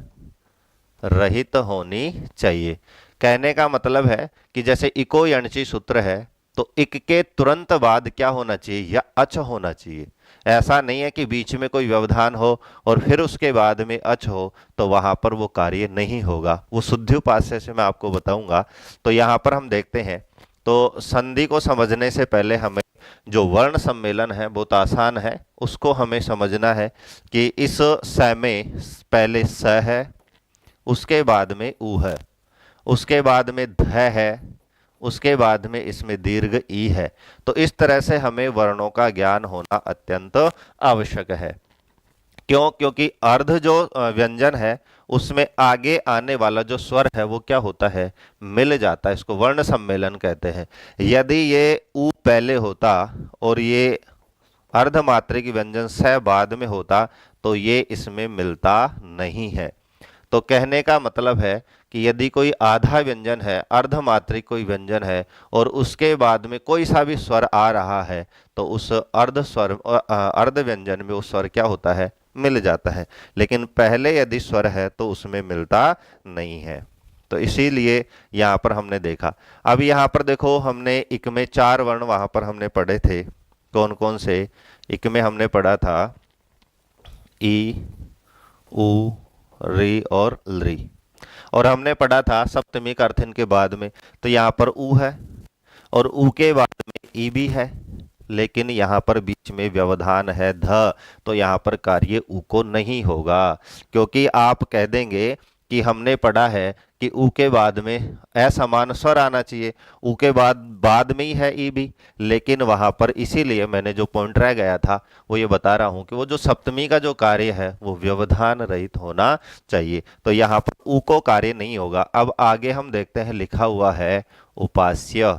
रहित होनी चाहिए। कहने का मतलब है कि जैसे इको यणची सूत्र है तो इक के तुरंत बाद क्या होना चाहिए? या अच होना चाहिए। ऐसा नहीं है कि बीच में कोई व्यवधान हो और फिर उसके बाद में अच हो, तो वहां पर वो कार्य नहीं होगा। वो शुद्धि उपास्य से मैं आपको बताऊंगा। तो यहाँ पर हम देखते हैं, तो संधि को समझने से पहले हमें जो वर्ण सम्मेलन है बहुत आसान है, उसको हमें समझना है कि इस स में पहले स है, उसके बाद में ऊ है, उसके बाद में ध है, उसके बाद में इसमें दीर्घ ई है। तो इस तरह से हमें वर्णों का ज्ञान होना अत्यंत आवश्यक है। क्यों? क्योंकि अर्ध जो व्यंजन है उसमें आगे आने वाला जो स्वर है वो क्या होता है? मिल जाता है। इसको वर्ण सम्मेलन कहते हैं। यदि ये ऊ पहले होता और ये अर्धमात्रिक व्यंजन स बाद में होता तो ये इसमें मिलता नहीं है। तो कहने का मतलब है कि यदि कोई आधा व्यंजन है, अर्धमात्रिक कोई व्यंजन है, और उसके बाद में कोई सा भी स्वर आ रहा है तो उस अर्ध व्यंजन में वो स्वर क्या होता है? मिल जाता है। लेकिन पहले यदि स्वर है तो उसमें मिलता नहीं है। तो इसीलिए यहाँ पर हमने देखा। अब यहाँ पर देखो, हमने इक में 4 वर्ण वहां पर हमने पढ़े थे। कौन कौन से? इक में हमने पढ़ा था ई, उ, री और लरी, और हमने पढ़ा था सप्तमी का अर्थ इनके बाद में। तो यहाँ पर ऊ है और ऊ के बाद में ई भी है, लेकिन यहाँ पर बीच में व्यवधान है ध, तो यहाँ पर कार्य ऊ को नहीं होगा। क्योंकि आप कह देंगे कि हमने पढ़ा है कि ऊ के बाद में असमान स्वर आना चाहिए, ऊ के बाद में ही है ई भी, लेकिन वहां पर इसीलिए मैंने जो पॉइंट रह गया था वो ये बता रहा हूं कि वो जो सप्तमी का जो कार्य है वो व्यवधान रहित होना चाहिए। तो यहाँ पर ऊ को कार्य नहीं होगा। अब आगे हम देखते हैं, लिखा हुआ है उपास्य।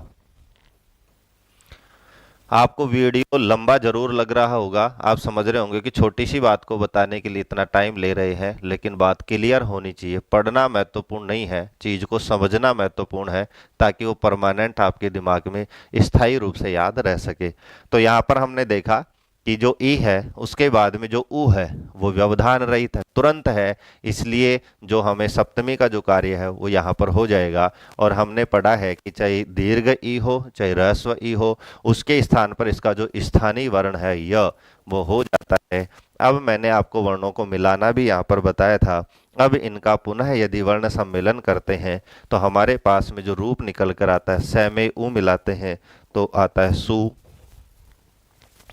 आपको वीडियो लंबा जरूर लग रहा होगा, आप समझ रहे होंगे कि छोटी सी बात को बताने के लिए इतना टाइम ले रहे हैं, लेकिन बात क्लियर होनी चाहिए। पढ़ना महत्वपूर्ण नहीं है, चीज को समझना महत्वपूर्ण है, ताकि वो परमानेंट आपके दिमाग में स्थायी रूप से याद रह सके। तो यहाँ पर हमने देखा कि जो ई है उसके बाद में जो ऊ है वो व्यवधान रहित है, तुरंत है, इसलिए जो हमें सप्तमी का जो कार्य है वो यहाँ पर हो जाएगा। और हमने पढ़ा है कि चाहे दीर्घ ई हो चाहे ह्रस्व ई हो, उसके स्थान पर इसका जो स्थानीय वर्ण है य वो हो जाता है। अब मैंने आपको वर्णों को मिलाना भी यहाँ पर बताया था। अब इनका पुनः यदि वर्ण सम्मेलन करते हैं तो हमारे पास में जो रूप निकल कर आता है, स में ऊ मिलाते हैं तो आता है सु।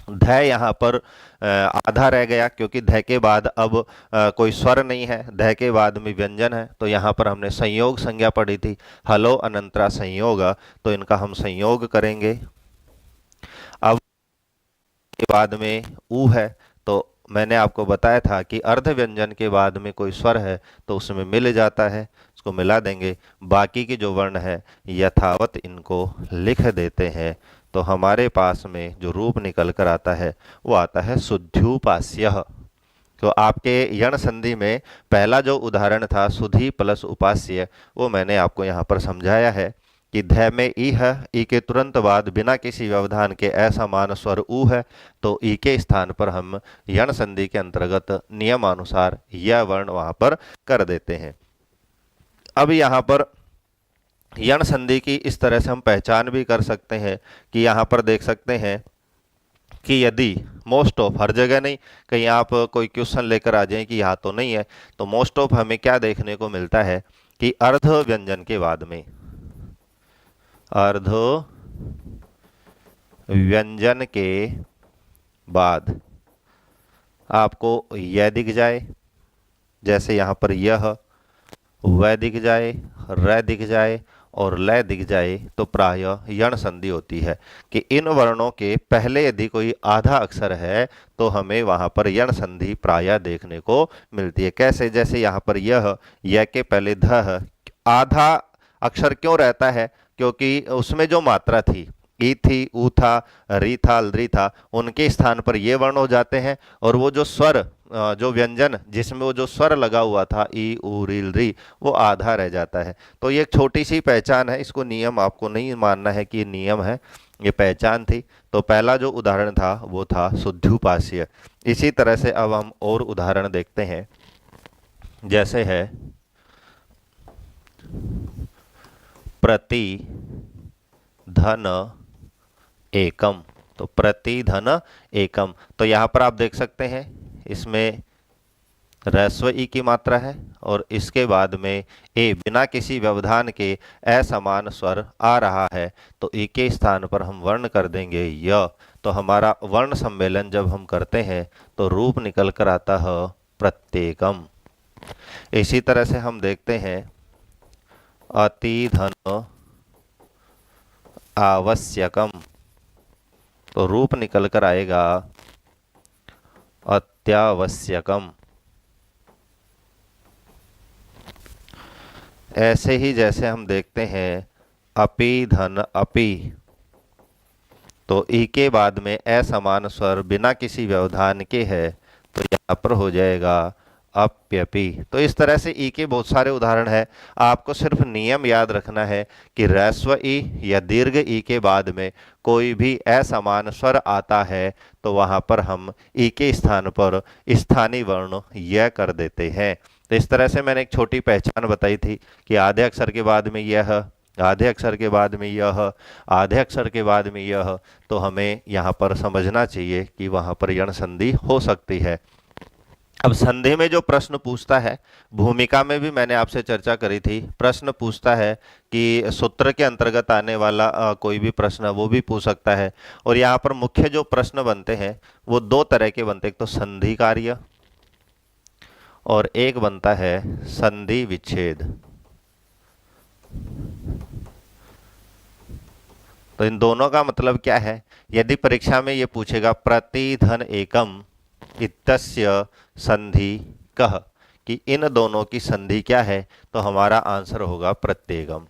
ध यहाँ पर आधा रह गया, क्योंकि ध के बाद अब कोई स्वर नहीं है, ध के बाद में व्यंजन है। तो यहाँ पर हमने संयोग संज्ञा पढ़ी थी, हलो अनंतरा संयोग, तो इनका हम संयोग करेंगे। अब के बाद में ऊ है, तो मैंने आपको बताया था कि अर्ध व्यंजन के बाद में कोई स्वर है तो उसमें मिल जाता है, उसको मिला देंगे। बाकी के जो वर्ण है यथावत इनको लिख देते हैं, तो हमारे पास में जो रूप निकल कर आता है वो आता है शुद्ध्युपास्य। तो आपके यण संधि में पहला जो उदाहरण था सुधी प्लस उपास्य, वो मैंने आपको यहाँ पर समझाया है कि ध में ई है, ई के तुरंत बाद बिना किसी व्यवधान के असमान स्वर ऊ है, तो ई के स्थान पर हम यण संधि के अंतर्गत नियमानुसार यह वर्ण वहां पर कर देते हैं। अब यहाँ पर यण संधि की इस तरह से हम पहचान भी कर सकते हैं कि यहाँ पर देख सकते हैं कि यदि मोस्ट ऑफ, हर जगह नहीं, कहीं आप कोई क्वेश्चन लेकर आ जाएं कि यहाँ तो नहीं है, तो मोस्ट ऑफ हमें क्या देखने को मिलता है कि अर्ध व्यंजन के बाद में, अर्ध व्यंजन के बाद आपको यह दिख जाए, जैसे यहाँ पर यह, वह दिख जाए, र दिख जाए और लय दिख जाए, तो प्रायः यण संधि होती है कि इन वर्णों के पहले यदि कोई आधा अक्षर है तो हमें वहां पर यण संधि प्रायः देखने को मिलती है। कैसे? जैसे यहाँ पर यह के पहले ध, आधा अक्षर क्यों रहता है? क्योंकि उसमें जो मात्रा थी, ई थी, ऊ था, री था, लरी था, उनके स्थान पर ये वर्ण हो जाते हैं, और वो जो स्वर, जो व्यंजन जिसमें वो जो स्वर लगा हुआ था ई, ऊ, री, लरी, वो आधा रह जाता है। तो ये एक छोटी सी पहचान है, इसको नियम आपको नहीं मानना है कि ये नियम है, ये पहचान थी। तो पहला जो उदाहरण था वो था शुद्ध्युपास्य। इसी तरह से अब हम और उदाहरण देखते हैं, जैसे है प्रति धन एकम। तो प्रति धन एकम, तो यहाँ पर आप देख सकते हैं इसमें ह्रस्व ई की मात्रा है और इसके बाद में ए बिना किसी व्यवधान के असमान स्वर आ रहा है, तो ई के स्थान पर हम वर्ण कर देंगे य। तो हमारा वर्ण सम्मेलन जब हम करते हैं तो रूप निकल कर आता है प्रत्येकम। इसी तरह से हम देखते हैं अति धन आवश्यकम, तो रूप निकल कर आएगा अत्यावश्यकम। ऐसे ही जैसे हम देखते हैं अपि धन अपि, तो ई के बाद में असमान स्वर बिना किसी व्यवधान के है, तो यहाँ पर हो जाएगा अप्यपि। तो इस तरह से ई के बहुत सारे उदाहरण है। आपको सिर्फ नियम याद रखना है कि ह्रस्व ई या दीर्घ ई के बाद में कोई भी असमान स्वर आता है तो वहां पर हम ई के स्थान पर स्थानीय वर्ण यह कर देते हैं। तो इस तरह से मैंने एक छोटी पहचान बताई थी कि आधे अक्षर के बाद में यह, आधे अक्षर के बाद में यह, आधे अक्षर के बाद में यह, तो हमें यहाँ पर समझना चाहिए कि वहां पर यण संधि हो सकती है। अब संधि में जो प्रश्न पूछता है, भूमिका में भी मैंने आपसे चर्चा करी थी, प्रश्न पूछता है कि सूत्र के अंतर्गत आने वाला कोई भी प्रश्न वो भी पूछ सकता है। और यहाँ पर मुख्य जो प्रश्न बनते हैं वो दो तरह के बनते हैं, एक तो संधि कार्य और एक बनता है संधि विच्छेद। तो इन दोनों का मतलब क्या है? यदि परीक्षा में ये पूछेगा प्रतिधन एकम इत्यस्य संधि कह, कि इन दोनों की संधि क्या है, तो हमारा आंसर होगा प्रत्येकम।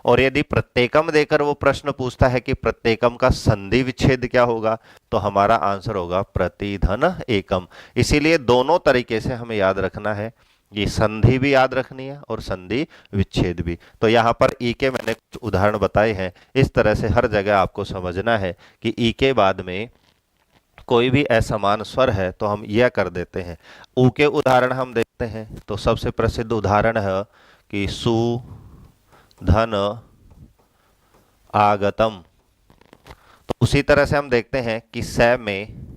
और यदि प्रत्येकम देकर वो प्रश्न पूछता है कि प्रत्येकम का संधि विच्छेद क्या होगा, तो हमारा आंसर होगा प्रतिधन एकम। इसीलिए दोनों तरीके से हमें याद रखना है, ये संधि भी याद रखनी है और संधि विच्छेद भी। तो यहाँ पर ई के मैंने कुछ उदाहरण बताए हैं, इस तरह से हर जगह आपको समझना है कि ई के बाद में कोई भी असमान स्वर है तो हम यह कर देते हैं। ऊ के उदाहरण हम देखते हैं, तो सबसे प्रसिद्ध उदाहरण है कि सु धन आगतम। तो उसी तरह से हम देखते हैं कि स में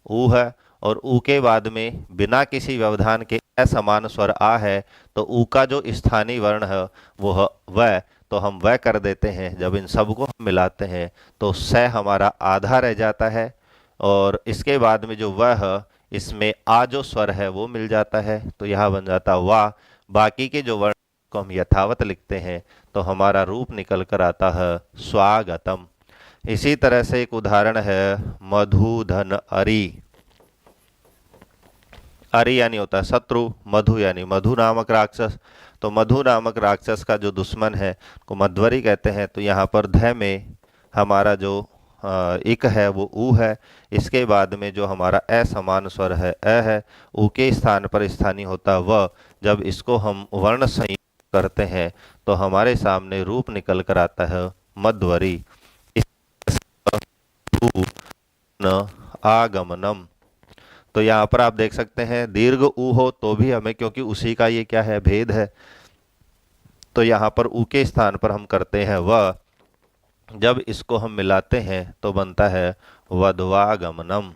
ऊ है और ऊ के बाद में बिना किसी व्यवधान के असमान स्वर आ है, तो ऊ का जो स्थानीय वर्ण है वो है वह, तो हम वह कर देते हैं। जब इन सबको हम मिलाते हैं तो स हमारा आधा रह जाता है और इसके बाद में जो वह है इसमें आ जो स्वर है वो मिल जाता है, तो यह बन जाता वाह। बाकी के जो वर्ण को हम यथावत लिखते हैं तो हमारा रूप निकल कर आता है स्वागतम। इसी तरह से एक उदाहरण है मधुधन अरि। अरि यानी होता है शत्रु, मधु यानी मधु नामक राक्षस। तो मधु नामक राक्षस का जो दुश्मन है को मध्वरी कहते हैं। तो यहाँ पर ध में हमारा जो इक है वो ऊ है, इसके बाद में जो हमारा असमान स्वर है अ है, ऊ के स्थान पर स्थानीय होता व। जब इसको हम वर्ण संयोग करते हैं तो हमारे सामने रूप निकल कर आता है मध्वरी। आगमनम। तो यहाँ पर आप देख सकते हैं दीर्घ ऊ हो तो भी हमें, क्योंकि उसी का ये क्या है भेद है, तो यहाँ पर ऊ के स्थान पर हम करते हैं व। जब इसको हम मिलाते हैं तो बनता है वधवागमनम।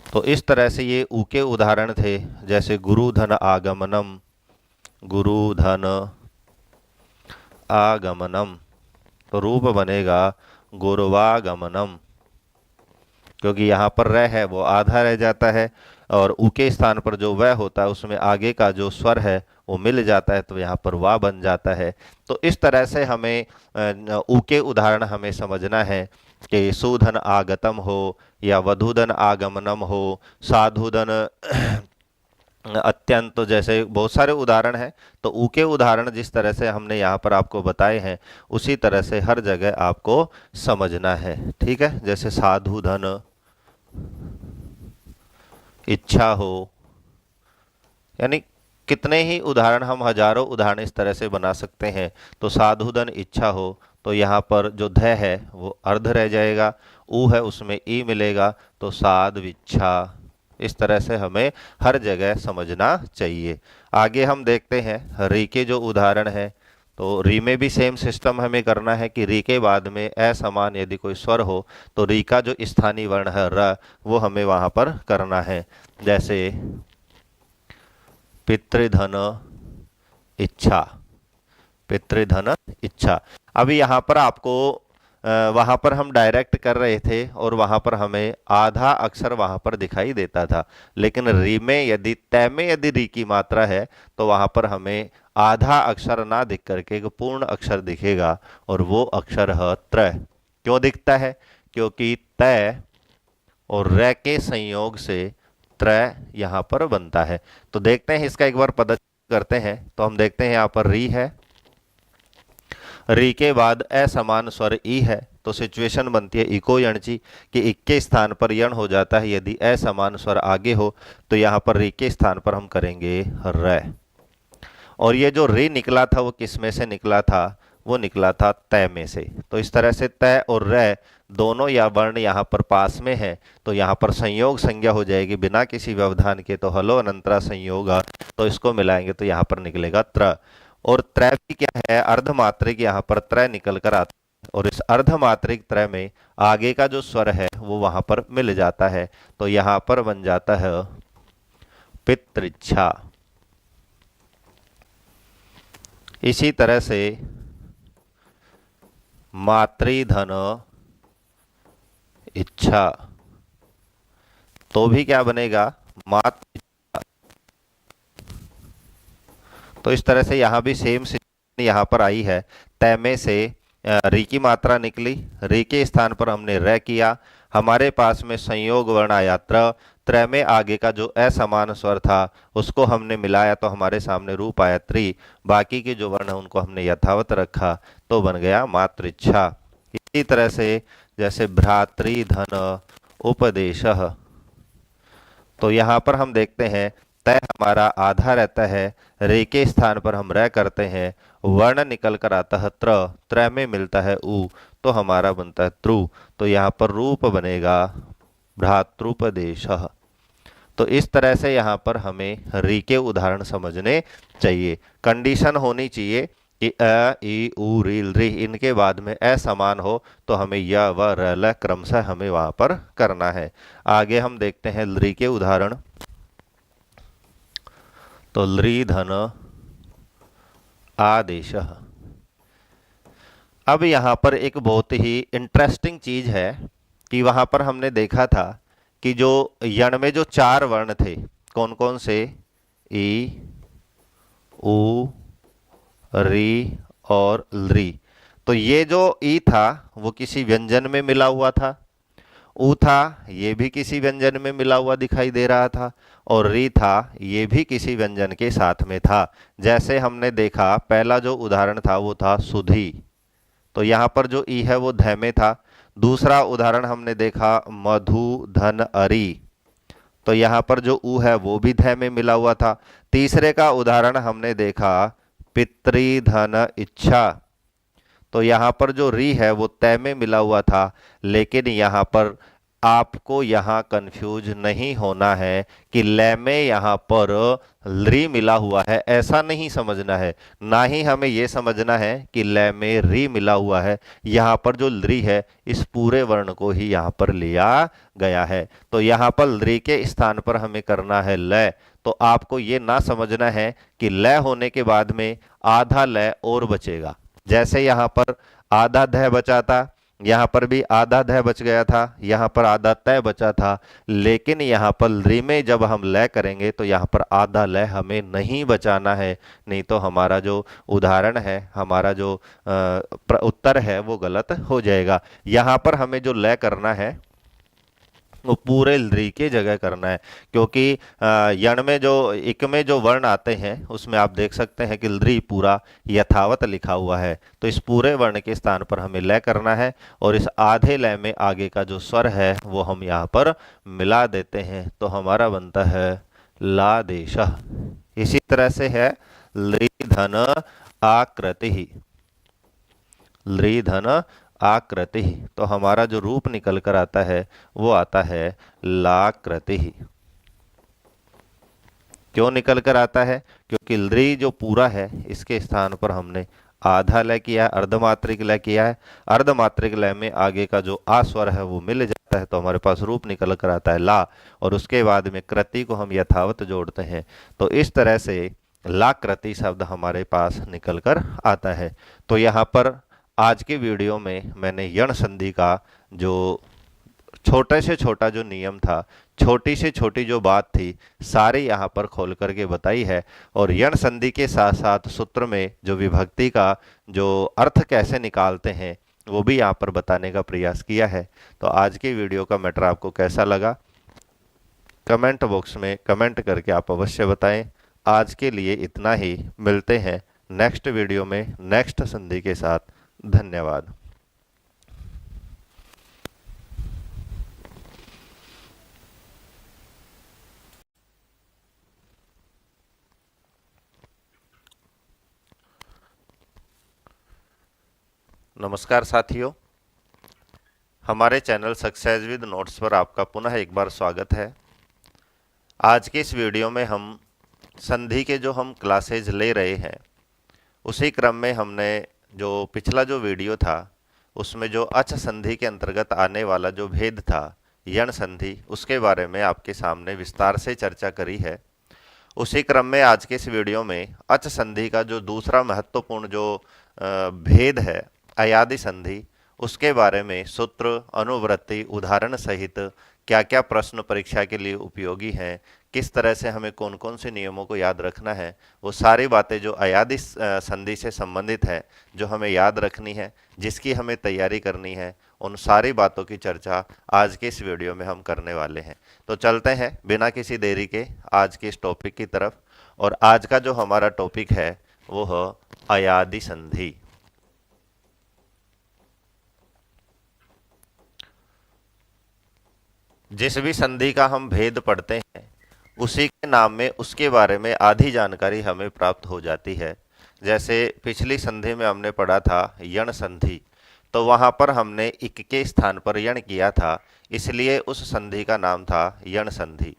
तो इस तरह से ये ऊ के उदाहरण थे, जैसे गुरुधन आगमनम, गुरुधन आगमनम। तो रूप बनेगा गुरुवागमनम, क्योंकि यहाँ पर रह है वो आधा रह जाता है और ऊ के स्थान पर जो वह होता है उसमें आगे का जो स्वर है वो मिल जाता है, तो यहाँ पर वाह बन जाता है। तो इस तरह से हमें ऊ के उदाहरण हमें समझना है कि सुधन आगतम हो या वधुधन आगमनम हो, साधुधन अत्यंत, तो जैसे बहुत सारे उदाहरण हैं। तो ऊ के उदाहरण जिस तरह से हमने यहाँ पर आपको बताए हैं उसी तरह से हर जगह आपको समझना है, ठीक है। जैसे साधु धन इच्छा हो, यानी कितने ही उदाहरण, हम हजारों उदाहरण इस तरह से बना सकते हैं। तो साधु धन इच्छा हो तो यहाँ पर जो ध है वो अर्ध रह जाएगा, ऊ है उसमें ई मिलेगा, तो साध विच्छा। इस तरह से हमें हर जगह समझना चाहिए। आगे हम देखते हैं री के जो उदाहरण है। तो री में भी सेम सिस्टम हमें करना है कि री के बाद में असमान यदि कोई स्वर हो तो री का जो स्थानीय वर्ण है र, वो हमें वहां पर करना है। जैसे पितृधन इच्छा, पितृधन इच्छा। अभी यहाँ पर आपको वहां पर हम डायरेक्ट कर रहे थे और वहां पर हमें आधा अक्षर वहां पर दिखाई देता था, लेकिन री में यदि तय में यदि री की मात्रा है तो वहां पर हमें आधा अक्षर ना दिख करके एक पूर्ण अक्षर दिखेगा, और वो अक्षर है त्र। क्यों दिखता है? क्योंकि तय और र के संयोग से त्र यहाँ पर बनता है। तो देखते हैं इसका एक बार पता करते हैं। तो हम देखते हैं यहाँ पर री है, री के बाद असमान स्वर ई है, तो सिचुएशन बनती है इको यणची कि इक के स्थान पर यण हो जाता है यदि असमान स्वर आगे हो। तो यहाँ पर री के स्थान पर हम करेंगे र। और ये जो री निकला था वो किस में से निकला था? वो निकला था तय में से। तो इस तरह से तय और र दोनों या वर्ण यहाँ पर पास में है, तो यहाँ पर संयोग संज्ञा हो जाएगी बिना किसी व्यवधान के, तो हलो अनंतरा संयोग, तो इसको मिलाएंगे तो यहाँ पर निकलेगा त्र। और त्र भी क्या है? अर्धमात्रिक, यहाँ पर त्र निकल कर आता है और इस अर्धमात्रिक त्र में आगे का जो स्वर है वो वहां पर मिल जाता है, तो यहाँ पर बन जाता है पितृच्छा। इसी तरह से मातृधन इच्छा, तो भी क्या बनेगा? मातृ। तो इस तरह से यहाँ भी सेम यहाँ पर आई है। तय में से री की मात्रा निकली, री के स्थान पर हमने र किया, हमारे पास में संयोग वर्ण आया त्र, त्र में आगे का जो असमान स्वर था उसको हमने मिलाया तो हमारे सामने रूप आया त्रि, बाकी के जो वर्ण है उनको हमने यथावत रखा तो बन गया मातृच्छा। इसी तरह से जैसे भ्रातृ धन उपदेशः, तो यहाँ पर हम देखते हैं तय हमारा आधा रहता है, रे के स्थान पर हम रह करते हैं, वर्ण निकल कर आता है त्र, त्र में मिलता है उ, तो हमारा बनता है त्रु। तो यहाँ पर रूप बनेगा भ्रातृपदेशः। तो इस तरह से यहाँ पर हमें री के उदाहरण समझने चाहिए। कंडीशन होनी चाहिए कि अ ई उ री री इनके बाद में असमान हो तो हमें य व र ल क्रमशः हमें वहां पर करना है। आगे हम देखते हैं री के उदाहरण। तो ली धन आदेशः। अब यहाँ पर एक बहुत ही इंटरेस्टिंग चीज है कि वहां पर हमने देखा था कि जो यण में जो चार वर्ण थे, कौन कौन से, ई उ री और ली, तो ये जो ई था वो किसी व्यंजन में मिला हुआ था, उ था ये भी किसी व्यंजन में मिला हुआ दिखाई दे रहा था, और री था ये भी किसी व्यंजन के साथ में था। जैसे हमने देखा पहला जो उदाहरण था वो था सुधी, तो यहाँ पर जो ई है वो ध में था। दूसरा उदाहरण हमने देखा मधु धन अरी, तो यहाँ पर जो उ है वो भी ध में मिला हुआ था। तीसरे का उदाहरण हमने देखा पितृ धन इच्छा, तो यहाँ पर जो री है वो तय में मिला हुआ था, लेकिन यहाँ पर आपको यहाँ कंफ्यूज नहीं होना है कि लय में यहाँ पर री मिला हुआ है, ऐसा नहीं समझना है। ना ही हमें ये समझना है कि लय में री मिला हुआ है, यहाँ पर जो री है इस पूरे वर्ण को ही यहाँ पर लिया गया है। तो यहाँ पर री के स्थान पर हमें करना है लय, तो आपको ये ना समझना है कि लय होने के बाद में आधा लय और बचेगा। जैसे यहाँ पर आधा ध बचा था, यहाँ पर भी आधा ध बच गया था, यहाँ पर आधा तय बचा था, लेकिन यहाँ पर री में जब हम लय करेंगे तो यहाँ पर आधा लय हमें नहीं बचाना है, नहीं तो हमारा जो उदाहरण है, हमारा जो उत्तर है वो गलत हो जाएगा। यहाँ पर हमें जो लय करना है वो पूरे री के जगह करना है, क्योंकि यण में जो इक में जो वर्ण आते हैं उसमें आप देख सकते हैं कि री पूरा यथावत लिखा हुआ है, तो इस पूरे वर्ण के स्थान पर हमें लय करना है और इस आधे लय में आगे का जो स्वर है वो हम यहाँ पर मिला देते हैं, तो हमारा बनता है लादेशः। इसी तरह से है ली धन आकृति, ली धन आकृति, तो हमारा जो रूप निकल कर आता है वो आता है लाकृति। क्यों निकल कर आता है? क्योंकि ली जो पूरा है इसके स्थान पर हमने आधा लय किया है, अर्धमात्रिक लय किया है। अर्धमात्रिक लय में आगे का जो आ स्वर है वो मिल जाता है, तो हमारे पास रूप निकल कर आता है ला, और उसके बाद में कृति को हम यथावत जोड़ते हैं, तो इस तरह से लाकृति शब्द हमारे पास निकल कर आता है। तो यहाँ पर आज के वीडियो में मैंने यण संधि का जो छोटे से छोटा जो नियम था, छोटी से छोटी जो बात थी, सारी यहाँ पर खोल करके बताई है, और यण संधि के साथ साथ सूत्र में जो विभक्ति का जो अर्थ कैसे निकालते हैं वो भी यहाँ पर बताने का प्रयास किया है। तो आज की वीडियो का मैटर आपको कैसा लगा कमेंट बॉक्स में कमेंट करके आप अवश्य बताएं। आज के लिए इतना ही, मिलते हैं नेक्स्ट वीडियो में नेक्स्ट संधि के साथ। धन्यवाद। नमस्कार साथियों, हमारे चैनल सक्सेस विद नोट्स पर आपका पुनः एक बार स्वागत है। आज के इस वीडियो में हम संधि के जो हम क्लासेज ले रहे हैं उसी क्रम में हमने जो पिछला जो वीडियो था उसमें जो अच संधि के अंतर्गत आने वाला जो भेद था यण संधि, उसके बारे में आपके सामने विस्तार से चर्चा करी है। उसी क्रम में आज के इस वीडियो में अच संधि का जो दूसरा महत्वपूर्ण जो भेद है अयादि संधि, उसके बारे में सूत्र, अनुवृत्ति, उदाहरण सहित क्या क्या प्रश्न परीक्षा के लिए उपयोगी हैं, किस तरह से हमें कौन कौन से नियमों को याद रखना है, वो सारी बातें जो अयादी संधि से संबंधित है, जो हमें याद रखनी है, जिसकी हमें तैयारी करनी है, उन सारी बातों की चर्चा आज के इस वीडियो में हम करने वाले हैं। तो चलते हैं बिना किसी देरी के आज के इस टॉपिक की तरफ। और आज का जो हमारा टॉपिक है वो है अयादी संधि। जिस भी संधि का हम भेद पढ़ते हैं उसी के नाम में उसके बारे में आधी जानकारी हमें प्राप्त हो जाती है। जैसे पिछली संधि में हमने पढ़ा था यण संधि, तो वहाँ पर हमने इक के स्थान पर यण किया था, इसलिए उस संधि का नाम था यण संधि।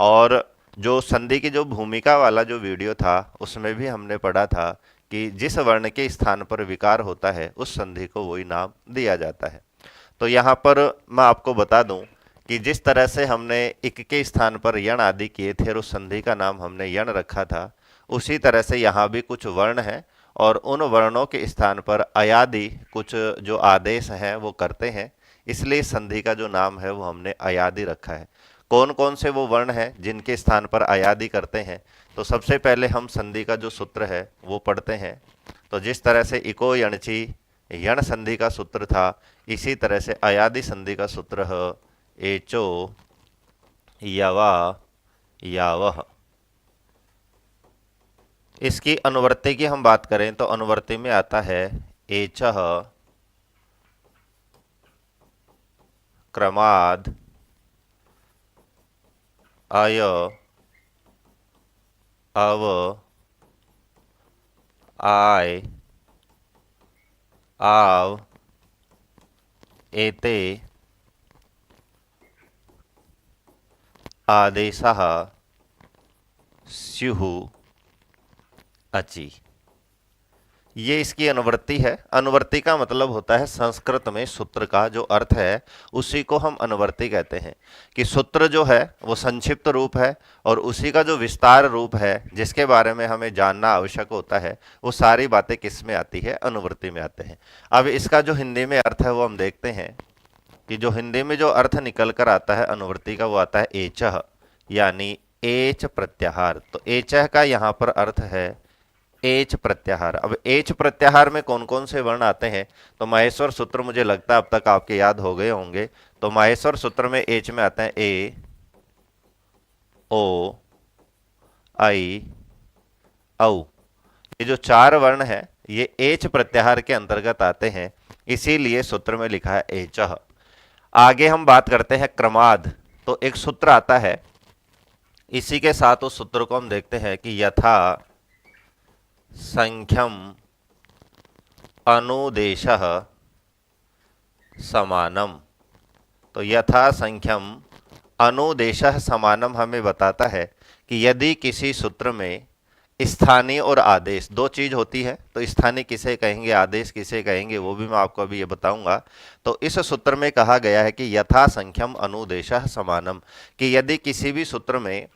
और जो संधि की जो भूमिका वाला जो वीडियो था उसमें भी हमने पढ़ा था कि जिस वर्ण के स्थान पर विकार होता है उस संधि को वही नाम दिया जाता है। तो यहाँ पर मैं आपको बता दूं कि जिस तरह से हमने इक के स्थान पर यण आदि किए थे और उस संधि का नाम हमने यण रखा था, उसी तरह से यहाँ भी कुछ वर्ण हैं और उन वर्णों के स्थान पर अयादी कुछ जो आदेश हैं वो करते हैं, इसलिए संधि का जो नाम है वो हमने अयादी रखा है। कौन कौन से वो वर्ण हैं जिनके स्थान पर अयादी करते हैं? तो सबसे पहले हम संधि का जो सूत्र है वो पढ़ते हैं। तो जिस तरह से इको यणची यण संधि का सूत्र था, इसी तरह से अयादी संधि का सूत्र है एचो यवा यावह। इसकी अनुवर्ती की हम बात करें तो अनुवर्ती में आता है एचः क्रमाद अय अव आय आव एते आदेशः स्युः अचि। ये इसकी अनुवर्ती है। अनुवर्ती का मतलब होता है संस्कृत में सूत्र का जो अर्थ है उसी को हम अनुवर्ती कहते हैं, कि सूत्र जो है वो संक्षिप्त रूप है और उसी का जो विस्तार रूप है जिसके बारे में हमें जानना आवश्यक होता है वो सारी बातें किस में आती है? अनुवर्ती में आते हैं। अब इसका जो हिंदी में अर्थ है वो हम देखते हैं कि जो हिंदी में जो अर्थ निकल कर आता है अनुवर्ती का वो आता है एचः, यानी एच प्रत्याहार। तो एचः का यहाँ पर अर्थ है एच प्रत्याहार। अब एच प्रत्याहार में कौन कौन से वर्ण आते हैं? तो माहेश्वर सूत्र मुझे लगता है अब तक आपके याद हो गए होंगे। तो माहेश्वर सूत्र में एच में आते हैं ए ओ आई औ। ये जो चार वर्ण है ये एच प्रत्याहार के अंतर्गत आते हैं, इसीलिए सूत्र में लिखा है एचः। आगे हम बात करते हैं क्रमाद। तो एक सूत्र आता है, इसी के साथ उस सूत्र को हम देखते हैं कि यथा संख्यम अनुदेशः समानम। तो यथा संख्यम अनुदेशः समानम हमें बताता है कि यदि किसी सूत्र में स्थानीय और आदेश दो चीज होती है, तो स्थानीय किसे कहेंगे, आदेश किसे कहेंगे, वो भी मैं आपको अभी ये बताऊंगा। तो इस सूत्र में कहा गया है कि यथा संख्यम अनुदेशः समानम, कि यदि किसी भी सूत्र में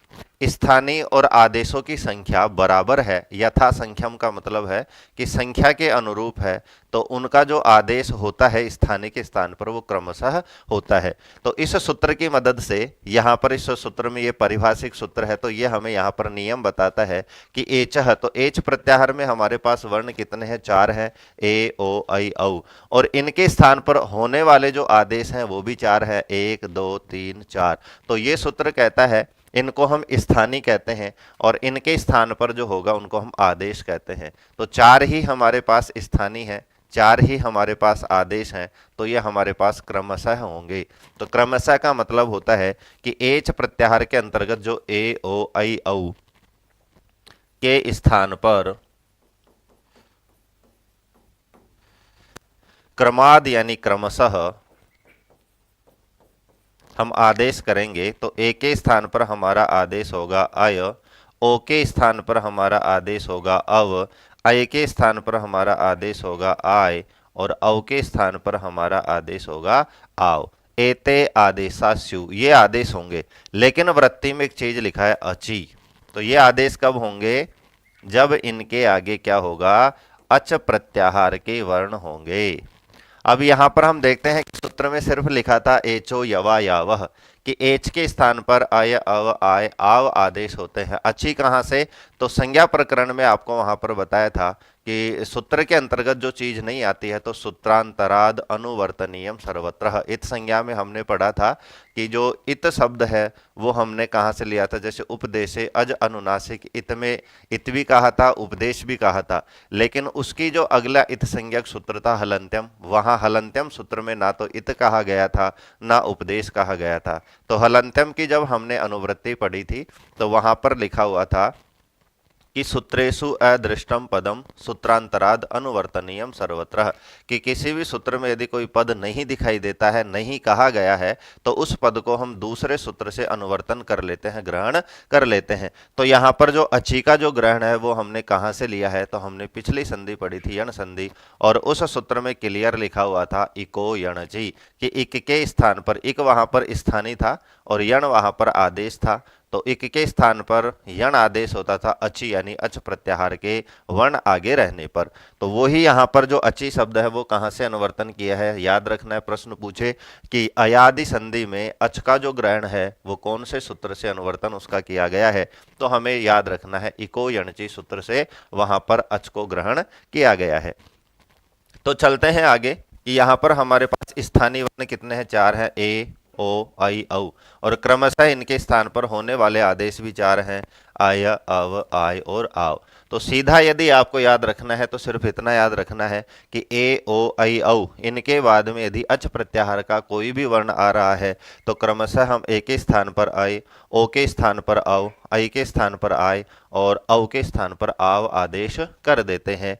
स्थानीय और आदेशों की संख्या बराबर है, यथा संख्यम का मतलब है कि संख्या के अनुरूप है, तो उनका जो आदेश होता है स्थानीय के स्थान पर वो क्रमशः होता है। तो इस सूत्र की मदद से यहाँ पर इस सूत्र में ये पारिभाषिक सूत्र है, तो ये हमें यहाँ पर नियम बताता है कि एचः, तो एच प्रत्याहार में हमारे पास वर्ण कितने हैं? चार हैं, ए ओ आई औ। और इनके स्थान पर होने वाले जो आदेश हैं वो भी चार है, 1 2 3 4। तो ये सूत्र कहता है इनको हम स्थानीय कहते हैं और इनके स्थान पर जो होगा उनको हम आदेश कहते हैं। तो चार ही हमारे पास स्थानीय है, चार ही हमारे पास आदेश हैं, तो ये हमारे पास क्रमशः होंगे। तो क्रमशः का मतलब होता है कि एच प्रत्याहार के अंतर्गत जो ए ओ आई औ के स्थान पर क्रमाद यानी क्रमशः हम आदेश करेंगे, तो ए के स्थान पर हमारा आदेश होगा अय, ओ के स्थान पर हमारा आदेश होगा अव, अय के स्थान पर हमारा आदेश होगा आय और औ के स्थान पर हमारा आदेश होगा आव। एते आदेशास्यु, ये आदेश होंगे। लेकिन वृत्ति में एक चीज लिखा है अचि, तो ये आदेश कब होंगे? जब इनके आगे क्या होगा? अच प्रत्याहार के वर्ण होंगे। अब यहाँ पर हम देखते हैं कि सूत्र में सिर्फ लिखा था एचो यवा यावह, कि एच के स्थान पर अय अव आय आव आदेश होते हैं। अच्छी कहाँ से, तो संज्ञा प्रकरण में आपको वहां पर बताया था कि सूत्र के अंतर्गत जो चीज नहीं आती है तो सूत्रांतराद अनुवर्तनीयम सर्वत्र। इत संज्ञा में हमने पढ़ा था कि जो इत शब्द है वो हमने कहाँ से लिया था, जैसे उपदेशे अज अनुनासिक, इत में इत भी कहा था, उपदेश भी कहा था, लेकिन उसकी जो अगला इत संज्ञक सूत्र था हलंत्यम, वहां हलंत्यम सूत्र में ना तो इत कहा गया था ना उपदेश कहा गया था। तो हलंत्यम की जब हमने अनुवृत्ति पढ़ी थी तो वहां पर लिखा हुआ था कि सूत्रेषु अदृष्टम पदम सूत्रांतराद अनुवर्तनीयम सर्वत्र, कि किसी भी सूत्र में यदि कोई पद नहीं दिखाई देता है, नहीं कहा गया है, तो उस पद को हम दूसरे सूत्र से अनुवर्तन कर लेते हैं, ग्रहण कर लेते हैं। तो यहाँ पर जो अची का जो ग्रहण है वो हमने कहाँ से लिया है, तो हमने पिछली संधि पढ़ी थी यण संधि, और उस सूत्र में क्लियर लिखा हुआ था इको यणची, कि इक के स्थान पर, इक वहां पर स्थानी था और यण वहां पर आदेश था, तो इक के स्थान पर यण आदेश होता था अची, यानी अच प्रत्याहार के वर्ण आगे रहने पर। तो वो ही यहाँ पर जो अची शब्द है वो कहाँ से अनुवर्तन किया है, याद रखना है। प्रश्न पूछे कि अयादि संधि में अच का जो ग्रहण है वो कौन से सूत्र से अनुवर्तन उसका किया गया है, तो हमें याद रखना है इको यणची सूत्र से वहां पर अच को ग्रहण किया गया है। तो चलते हैं आगे कि यहाँ पर हमारे पास स्थानीय वर्ण कितने हैं, 4 हैं, ए ओ आई औ, और क्रमशः इनके स्थान पर होने वाले आदेश भी 4 हैं, आय अव आय और आव। तो सीधा यदि आपको याद रखना है तो सिर्फ इतना याद रखना है कि ए ओ आई औ इनके बाद में यदि अच प्रत्याहार का कोई भी वर्ण आ रहा है तो क्रमशः हम ए के स्थान पर आय, ओ के स्थान पर औ, आई के स्थान पर आय और औ के स्थान पर आव आदेश कर देते हैं।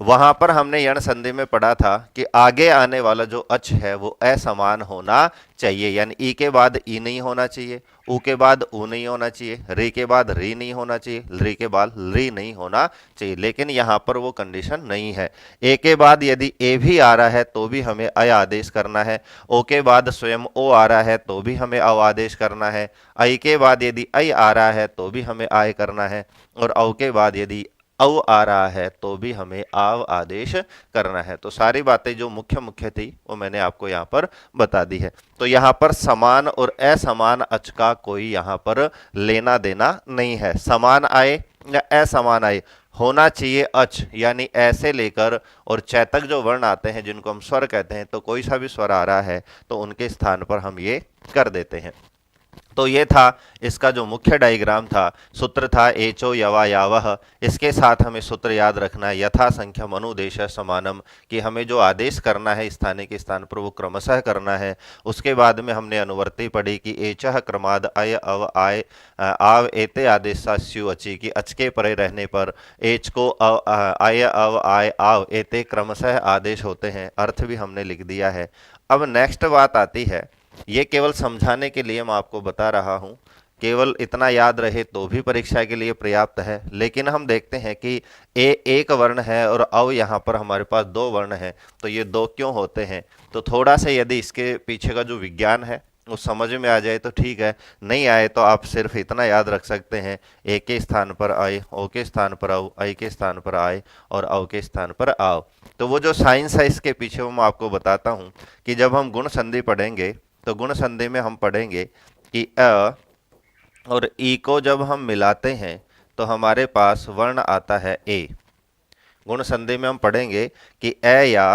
वहां पर हमने यण संधि में पढ़ा था कि आगे आने वाला जो अच है वो असमान होना चाहिए, यानी ई के बाद ई नहीं होना चाहिए, ऊ के बाद ऊ नहीं होना चाहिए, री के बाद री नहीं होना चाहिए, री के बाद री नहीं होना चाहिए। लेकिन यहाँ पर वो कंडीशन नहीं है। ए के बाद यदि ए भी आ रहा है तो भी हमें अय आदेश करना है, ओ के बाद स्वयं ओ आ रहा है तो भी हमें अव आदेश करना है, आई के बाद यदि अय आ रहा है तो भी हमें आय करना है, और औ के बाद यदि औ आ रहा है तो भी हमें आव आदेश करना है। तो सारी बातें जो मुख्य मुख्य थी वो मैंने आपको यहाँ पर बता दी है। तो यहाँ पर समान और असमान अच का कोई यहाँ पर लेना देना नहीं है। समान आए या असमान आए, होना चाहिए अच, यानी ऐसे लेकर और चैतक जो वर्ण आते हैं जिनको हम स्वर कहते हैं, तो कोई सा भी स्वर आ रहा है तो उनके स्थान पर हम ये कर देते हैं। तो ये था इसका जो मुख्य डायग्राम था, सूत्र था एचो यवा यावह। इसके साथ हमें सूत्र याद रखना है यथा संख्यम अनुदेश समानम, कि हमें जो आदेश करना है स्थानीय के स्थान पर वो क्रमशः करना है। उसके बाद में हमने अनुवर्ती पढ़ी कि एचह क्रमाद अय अव आय आव एते आदेशा स्यु अचि, कि अच के परे रहने पर एच को अय अव आय आव एते क्रमशः आदेश होते हैं। अर्थ भी हमने लिख दिया है। अब नेक्स्ट बात आती है, ये केवल समझाने के लिए मैं आपको बता रहा हूं, केवल इतना याद रहे तो भी परीक्षा के लिए पर्याप्त है। लेकिन हम देखते हैं कि ए एक वर्ण है और अव यहाँ पर हमारे पास 2 वर्ण हैं, तो ये 2 क्यों होते हैं। तो थोड़ा सा यदि इसके पीछे का जो विज्ञान है वो समझ में आ जाए तो ठीक है, नहीं आए तो आप सिर्फ इतना याद रख सकते हैं, ए के स्थान पर आए, ओ के स्थान पर अव, आई के स्थान पर आए और अव के स्थान पर आव। तो वो जो साइंस है इसके पीछे वो मैं आपको बताता हूँ कि जब हम गुण संधि पढ़ेंगे तो गुण संधि में हम पढ़ेंगे कि अ और ई को जब हम मिलाते हैं तो हमारे पास वर्ण आता है ए। गुण संधि में हम पढ़ेंगे कि अ या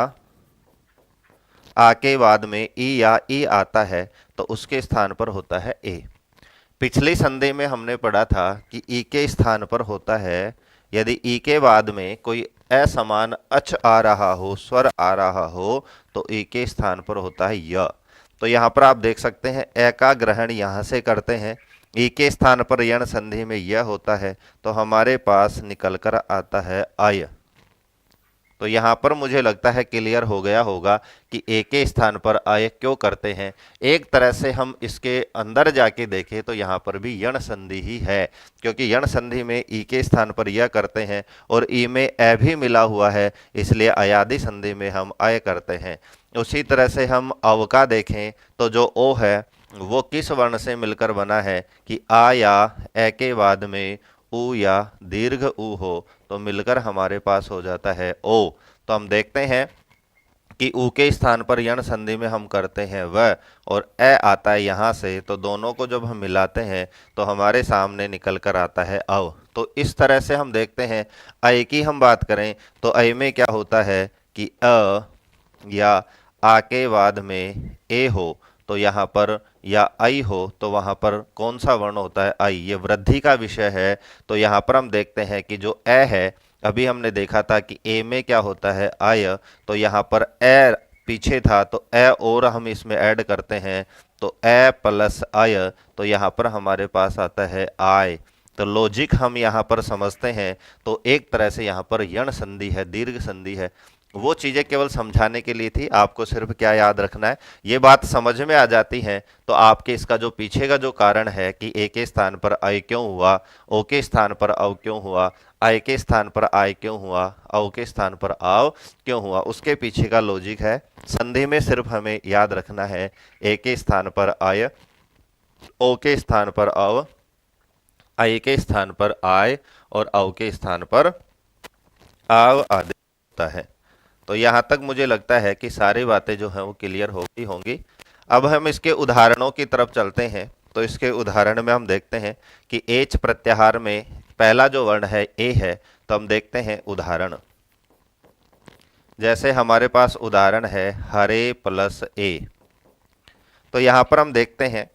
आ के बाद में ई या ई आता है तो उसके स्थान पर होता है ए। पिछली संधि में हमने पढ़ा था कि ई के स्थान पर होता है, यदि ई के बाद में कोई असमान अच आ रहा हो, स्वर आ रहा हो, तो ई के स्थान पर होता है य। तो यहाँ पर आप देख सकते हैं ए का ग्रहण यहाँ से करते हैं, ई के स्थान पर यण संधि में यह होता है, तो हमारे पास निकल कर आता है आय। तो यहाँ पर मुझे लगता है क्लियर हो गया होगा कि ए के स्थान पर आय क्यों करते हैं। एक तरह से हम इसके अंदर जाके देखें तो यहाँ पर भी यण संधि ही है, क्योंकि यण संधि में ई के स्थान पर यह करते हैं और ई में ए भी मिला हुआ है, इसलिए अयादि संधि में हम आय करते हैं। उसी तरह से हम अव का देखें तो जो ओ है वो किस वर्ण से मिलकर बना है कि आ या ए के बाद में ऊ या दीर्घ ऊ हो तो मिलकर हमारे पास हो जाता है ओ। तो हम देखते हैं कि ऊ के स्थान पर यण संधि में हम करते हैं वह, और ए आता है यहाँ से, तो दोनों को जब हम मिलाते हैं तो हमारे सामने निकल कर आता है अव। तो इस तरह से हम देखते हैं। अय की हम बात करें तो अय में क्या होता है कि अ या आ के बाद में ए हो तो यहाँ पर, या आई हो तो वहाँ पर कौन सा वर्ण होता है, आई। ये वृद्धि का विषय है। तो यहाँ पर हम देखते हैं कि जो ए है, अभी हमने देखा था कि ए में क्या होता है आय, तो यहाँ पर ए पीछे था तो ए और हम इसमें ऐड करते हैं तो ए प्लस आय, तो यहाँ पर हमारे पास आता है आय। तो लॉजिक हम यहाँ पर समझते हैं। तो एक तरह से यहाँ पर यण संधि है, दीर्घ संधि है। वो चीज़ें केवल समझाने के लिए थी, आपको सिर्फ क्या याद रखना है, ये बात समझ में आ जाती है तो आपके इसका जो पीछे का जो कारण है कि ए के स्थान पर आय क्यों हुआ, ओ के स्थान पर अव क्यों हुआ, आय के स्थान पर आय क्यों हुआ, अव के स्थान पर आव क्यों हुआ, उसके पीछे का लॉजिक है। संधि में सिर्फ हमें याद रखना है ए के स्थान पर आय, ओ के स्थान पर अव, आय के स्थान पर आय और अव के स्थान पर आव आदि होता है। तो यहाँ तक मुझे लगता है कि सारी बातें जो हैं वो क्लियर हो गई होंगी। अब हम इसके उदाहरणों की तरफ चलते हैं। तो इसके उदाहरण में हम देखते हैं कि एच प्रत्याहार में पहला जो वर्ण है ए है। तो हम देखते हैं उदाहरण। जैसे हमारे पास उदाहरण है हरे प्लस ए। तो यहाँ पर हम देखते हैं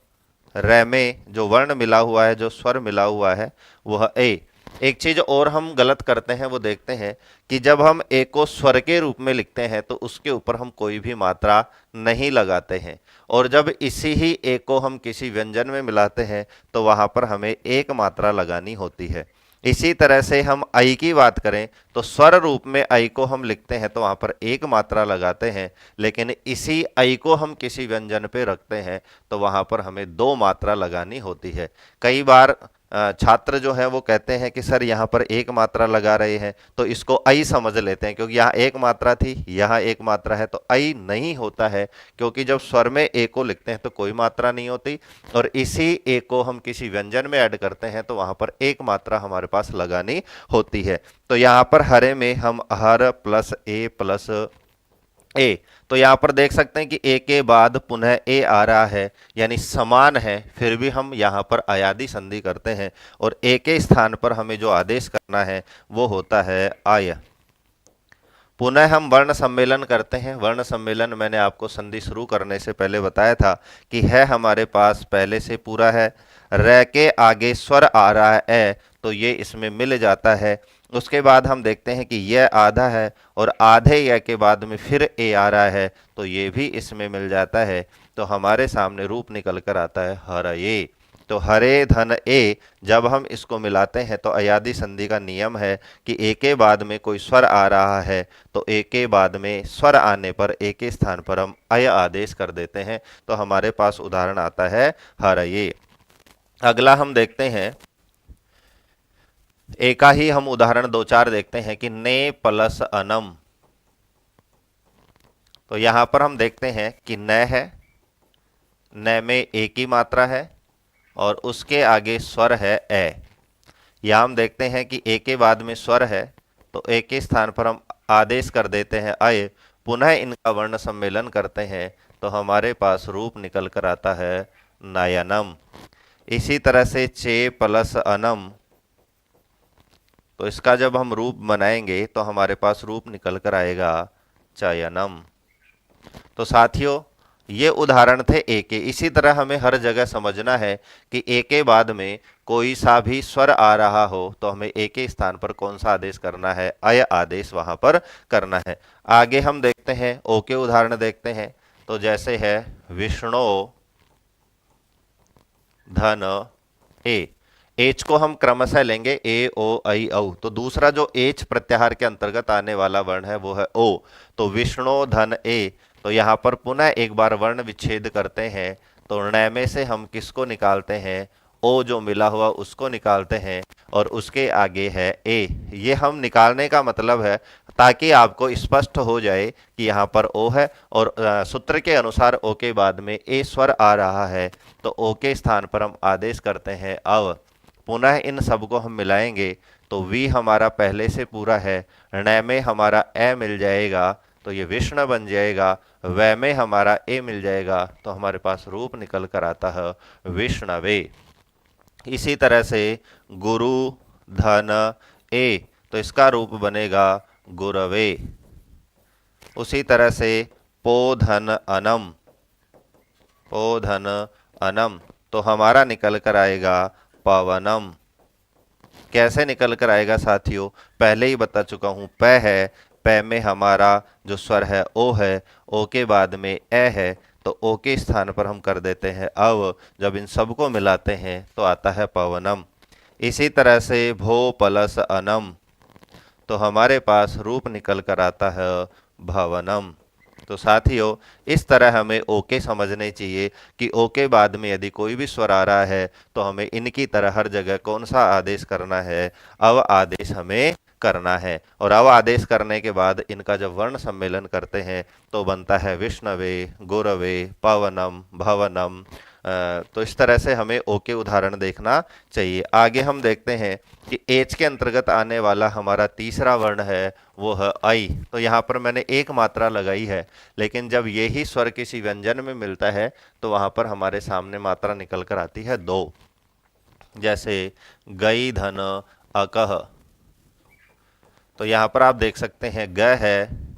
रे में जो वर्ण मिला हुआ है, जो स्वर मिला हुआ है वह ए। एक चीज और हम गलत करते हैं, वो देखते हैं कि जब हम ए को स्वर के रूप में लिखते हैं तो उसके ऊपर हम कोई भी मात्रा नहीं लगाते हैं, और जब इसी ही ए को हम किसी व्यंजन में मिलाते हैं तो वहां पर हमें एक मात्रा लगानी होती है। इसी तरह से हम आई की बात करें तो स्वर रूप में आई को हम लिखते हैं तो वहां पर एक मात्रा लगाते हैं, लेकिन इसी आई को हम किसी व्यंजन पे रखते हैं तो वहां पर हमें दो मात्रा लगानी होती है। कई बार छात्र जो है वो कहते हैं कि सर यहाँ पर एक मात्रा लगा रहे हैं, तो इसको आई समझ लेते हैं क्योंकि यहाँ एक मात्रा थी, यहाँ एक मात्रा है, तो आई नहीं होता है। क्योंकि जब स्वर में ए को लिखते हैं तो कोई मात्रा नहीं होती, और इसी ए को हम किसी व्यंजन में ऐड करते हैं तो वहां पर एक मात्रा हमारे पास लगानी होती है। तो यहाँ पर हरे में हम हर प्लस ए, तो यहां पर देख सकते हैं कि ए के बाद पुनः ए आ रहा है, यानी समान है, फिर भी हम यहां पर अयादि संधि करते हैं और ए के स्थान पर हमें जो आदेश करना है वो होता है आय। पुनः हम वर्ण सम्मेलन करते हैं। वर्ण सम्मेलन मैंने आपको संधि शुरू करने से पहले बताया था कि है हमारे पास पहले से पूरा है, र के आगे स्वर आ रहा है ए, तो ये इसमें मिल जाता है। उसके बाद हम देखते हैं कि यह आधा है और आधे य के बाद में फिर ए आ रहा है, तो ये भी इसमें मिल जाता है। तो हमारे सामने रूप निकल कर आता है हरये। तो हरे धन ए, जब हम इसको मिलाते हैं तो अयादि संधि का नियम है कि ए के बाद में कोई स्वर आ रहा है तो ए के बाद में स्वर आने पर ए के स्थान पर हम अय आदेश कर देते हैं। तो हमारे पास उदाहरण आता है हरये। अगला हम देखते हैं, एक ही हम उदाहरण दो चार देखते हैं कि ने प्लस अनम। तो यहां पर हम देखते हैं कि न है, न में एक ही मात्रा है और उसके आगे स्वर है ए। यहां हम देखते हैं कि ए के बाद में स्वर है तो ए के स्थान पर हम आदेश कर देते हैं अय। पुनः इनका वर्ण सम्मेलन करते हैं तो हमारे पास रूप निकल कर आता है नयनम। इसी तरह से चे प्लस अनम, तो इसका जब हम रूप बनाएंगे तो हमारे पास रूप निकल कर आएगा चयनम। तो साथियों, ये उदाहरण थे ए के। इसी तरह हमें हर जगह समझना है कि ए के बाद में कोई सा भी स्वर आ रहा हो तो हमें ए के स्थान पर कौन सा आदेश करना है, अय आदेश वहां पर करना है। आगे हम देखते हैं ओ के उदाहरण देखते हैं। तो जैसे है विष्णु धन ए, एच को हम क्रमशः लेंगे ए ओ आई औ। तो दूसरा जो एच प्रत्याहार के अंतर्गत आने वाला वर्ण है वो है ओ। तो विष्णु धन ए, तो यहाँ पर पुनः एक बार वर्ण विच्छेद करते हैं। तो ण में से हम किसको निकालते हैं, ओ जो मिला हुआ उसको निकालते हैं और उसके आगे है ए। ये हम निकालने का मतलब है ताकि आपको स्पष्ट हो जाए कि यहाँ पर ओ है और सूत्र के अनुसार ओ के बाद में ए स्वर आ रहा है तो ओ के स्थान पर हम आदेश करते हैं अव। पुनः इन सबको हम मिलाएंगे तो वी हमारा पहले से पूरा है, ण में हमारा ए मिल जाएगा। तो तो ये विष्णु बन जाएगा। वै में हमारा ए मिल जाएगा तो हमारे पास रूप निकल कर आता है विष्णवे। इसी तरह से गुरु धन ए, तो इसका रूप बनेगा गुरवे। उसी तरह से पो धन अनम, पो धन अनम, तो हमारा निकल कर आएगा पवनम। कैसे निकल कर आएगा साथियों, पहले ही बता चुका हूं। प है, प में हमारा जो स्वर है ओ है, ओ के बाद में ए है, तो ओ के स्थान पर हम कर देते हैं अव। जब इन सबको मिलाते हैं तो आता है पवनम। इसी तरह से भो प्लस अनम, तो हमारे पास रूप निकल कर आता है भवनम। तो साथियों, इस तरह हमें ओके समझने चाहिए कि ओके बाद में यदि कोई भी स्वर आ रहा है तो हमें इनकी तरह हर जगह कौन सा आदेश करना है, अव आदेश हमें करना है। और अव आदेश करने के बाद इनका जब वर्ण सम्मेलन करते हैं तो बनता है विष्णवे, गुरवे, पवनम, भवनम। तो इस तरह से हमें ओके उदाहरण देखना चाहिए। आगे हम देखते हैं कि एच के अंतर्गत आने वाला हमारा तीसरा वर्ण है वो है आई। तो यहाँ पर मैंने एक मात्रा लगाई है, लेकिन जब यही स्वर किसी व्यंजन में मिलता है तो वहां पर हमारे सामने मात्रा निकल कर आती है दो। जैसे गई धन अकह, तो यहाँ पर आप देख सकते हैं ग है,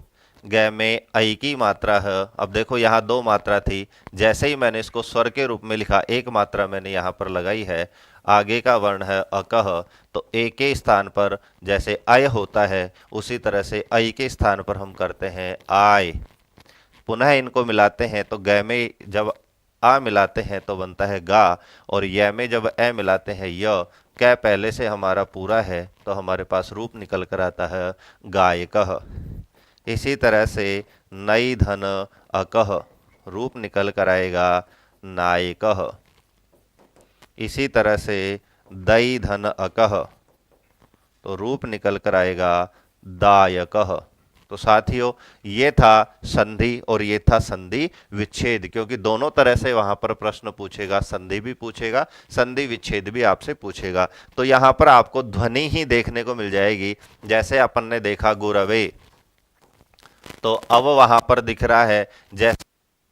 ग में ऐ की मात्रा है। अब देखो यहाँ दो मात्रा थी, जैसे ही मैंने इसको स्वर के रूप में लिखा एक मात्रा मैंने यहाँ पर लगाई है। आगे का वर्ण है अकह, तो ए के स्थान पर जैसे अय होता है उसी तरह से ऐ के स्थान पर हम करते हैं आय। पुनः इनको मिलाते हैं तो ग में जब आ मिलाते हैं तो बनता है गा, और य में जब ए मिलाते हैं य। कै पहले से हमारा पूरा है तो हमारे पास रूप निकल कर आता है गायकः। इसी तरह से नई धन अकह, रूप निकल कर आएगा नायकः। इसी तरह से दई धन अकह, तो रूप निकल कर आएगा दायकः। तो साथियों, ये था संधि और ये था संधि विच्छेद, क्योंकि दोनों तरह से वहां पर प्रश्न पूछेगा, संधि भी पूछेगा, संधि विच्छेद भी आपसे पूछेगा। तो यहां पर आपको ध्वनि ही देखने को मिल जाएगी। जैसे अपन ने देखा गुरवे, तो अब वहां पर दिख रहा है जैसे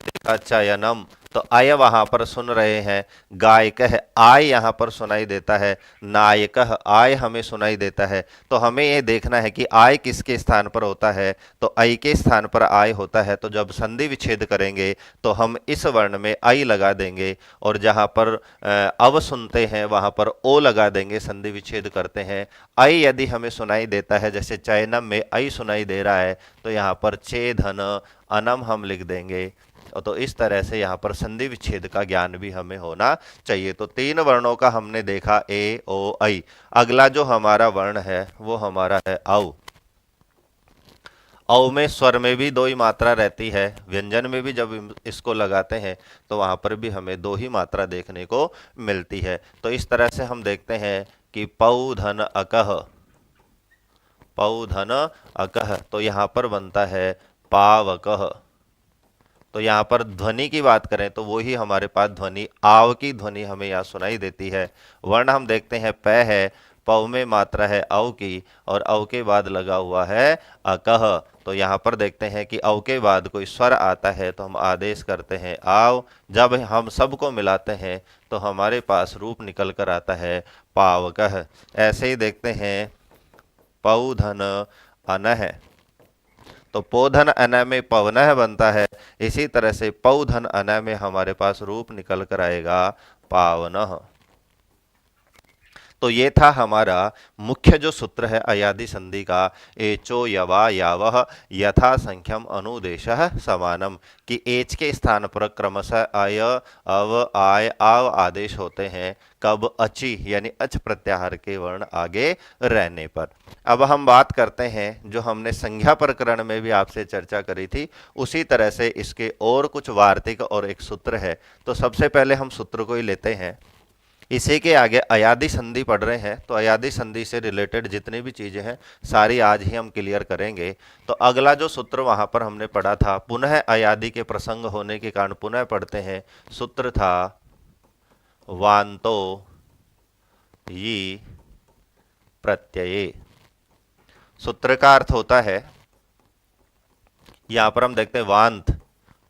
देखा चयनम, तो आय वहां पर सुन रहे हैं। गायकः आय यहां पर सुनाई देता है, नायकः आय हमें सुनाई देता है। तो हमें ये देखना है कि आय किसके स्थान पर होता है, तो ऐ के स्थान पर आय होता है। तो जब संधि विच्छेद करेंगे तो हम इस वर्ण में ऐ लगा देंगे, और जहां पर अव सुनते हैं वहां पर ओ लगा देंगे, संधि विच्छेद करते हैं। ऐ यदि हमें सुनाई देता है, जैसे चयनम में ऐ सुनाई दे रहा है, तो यहाँ पर चे धन अनम हम लिख देंगे। तो इस तरह से यहाँ पर संधि विच्छेद का ज्ञान भी हमें होना चाहिए। तो तीन वर्णों का हमने देखा ए ओ ऐ। अगला जो हमारा वर्ण है वो हमारा है औ। औ में स्वर में भी दो ही मात्रा रहती है, व्यंजन में भी जब इसको लगाते हैं तो वहां पर भी हमें दो ही मात्रा देखने को मिलती है। तो इस तरह से हम देखते हैं कि पौ धन अकह, पौ धन अकह, तो यहाँ पर बनता है पावकह। तो यहाँ पर ध्वनि की बात करें तो वही हमारे पास ध्वनि आव की ध्वनि हमें यहाँ सुनाई देती है। वर्ण हम देखते हैं प है, पौ में मात्रा है औ की, और औ के बाद लगा हुआ है अकह। तो यहाँ पर देखते हैं कि औ के बाद कोई स्वर आता है तो हम आदेश करते हैं आव। जब हम सबको मिलाते हैं तो हमारे पास रूप निकल कर आता है पावकह। ऐसे ही देखते हैं पौ धन अनह, तो पोधन अन में पवनः बनता है। इसी तरह से पौधन अन में हमारे पास रूप निकल कर आएगा पावनः। तो ये था हमारा मुख्य जो सूत्र है अयादि संधि का, एचो यवा यावह यथा संख्यम अनुदेशः समानम, कि एच के स्थान पर क्रमशः अय अव आय आव आदेश होते हैं, कब अचि यानी अच प्रत्याहार के वर्ण आगे रहने पर। अब हम बात करते हैं जो हमने संज्ञा प्रकरण में भी आपसे चर्चा करी थी, उसी तरह से इसके और कुछ वार्तिक और एक सूत्र है। तो सबसे पहले हम सूत्र को ही लेते हैं। इसी के आगे अयादि संधि पढ़ रहे हैं, तो अयादि संधि से रिलेटेड जितनी भी चीजें हैं सारी आज ही हम क्लियर करेंगे। तो अगला जो सूत्र वहां पर हमने पढ़ा था, पुनः अयादि के प्रसंग होने के कारण पुनः पढ़ते हैं। सूत्र था वांतो यी प्रत्यये। सूत्र का अर्थ होता है यहां पर हम देखते हैं वांत,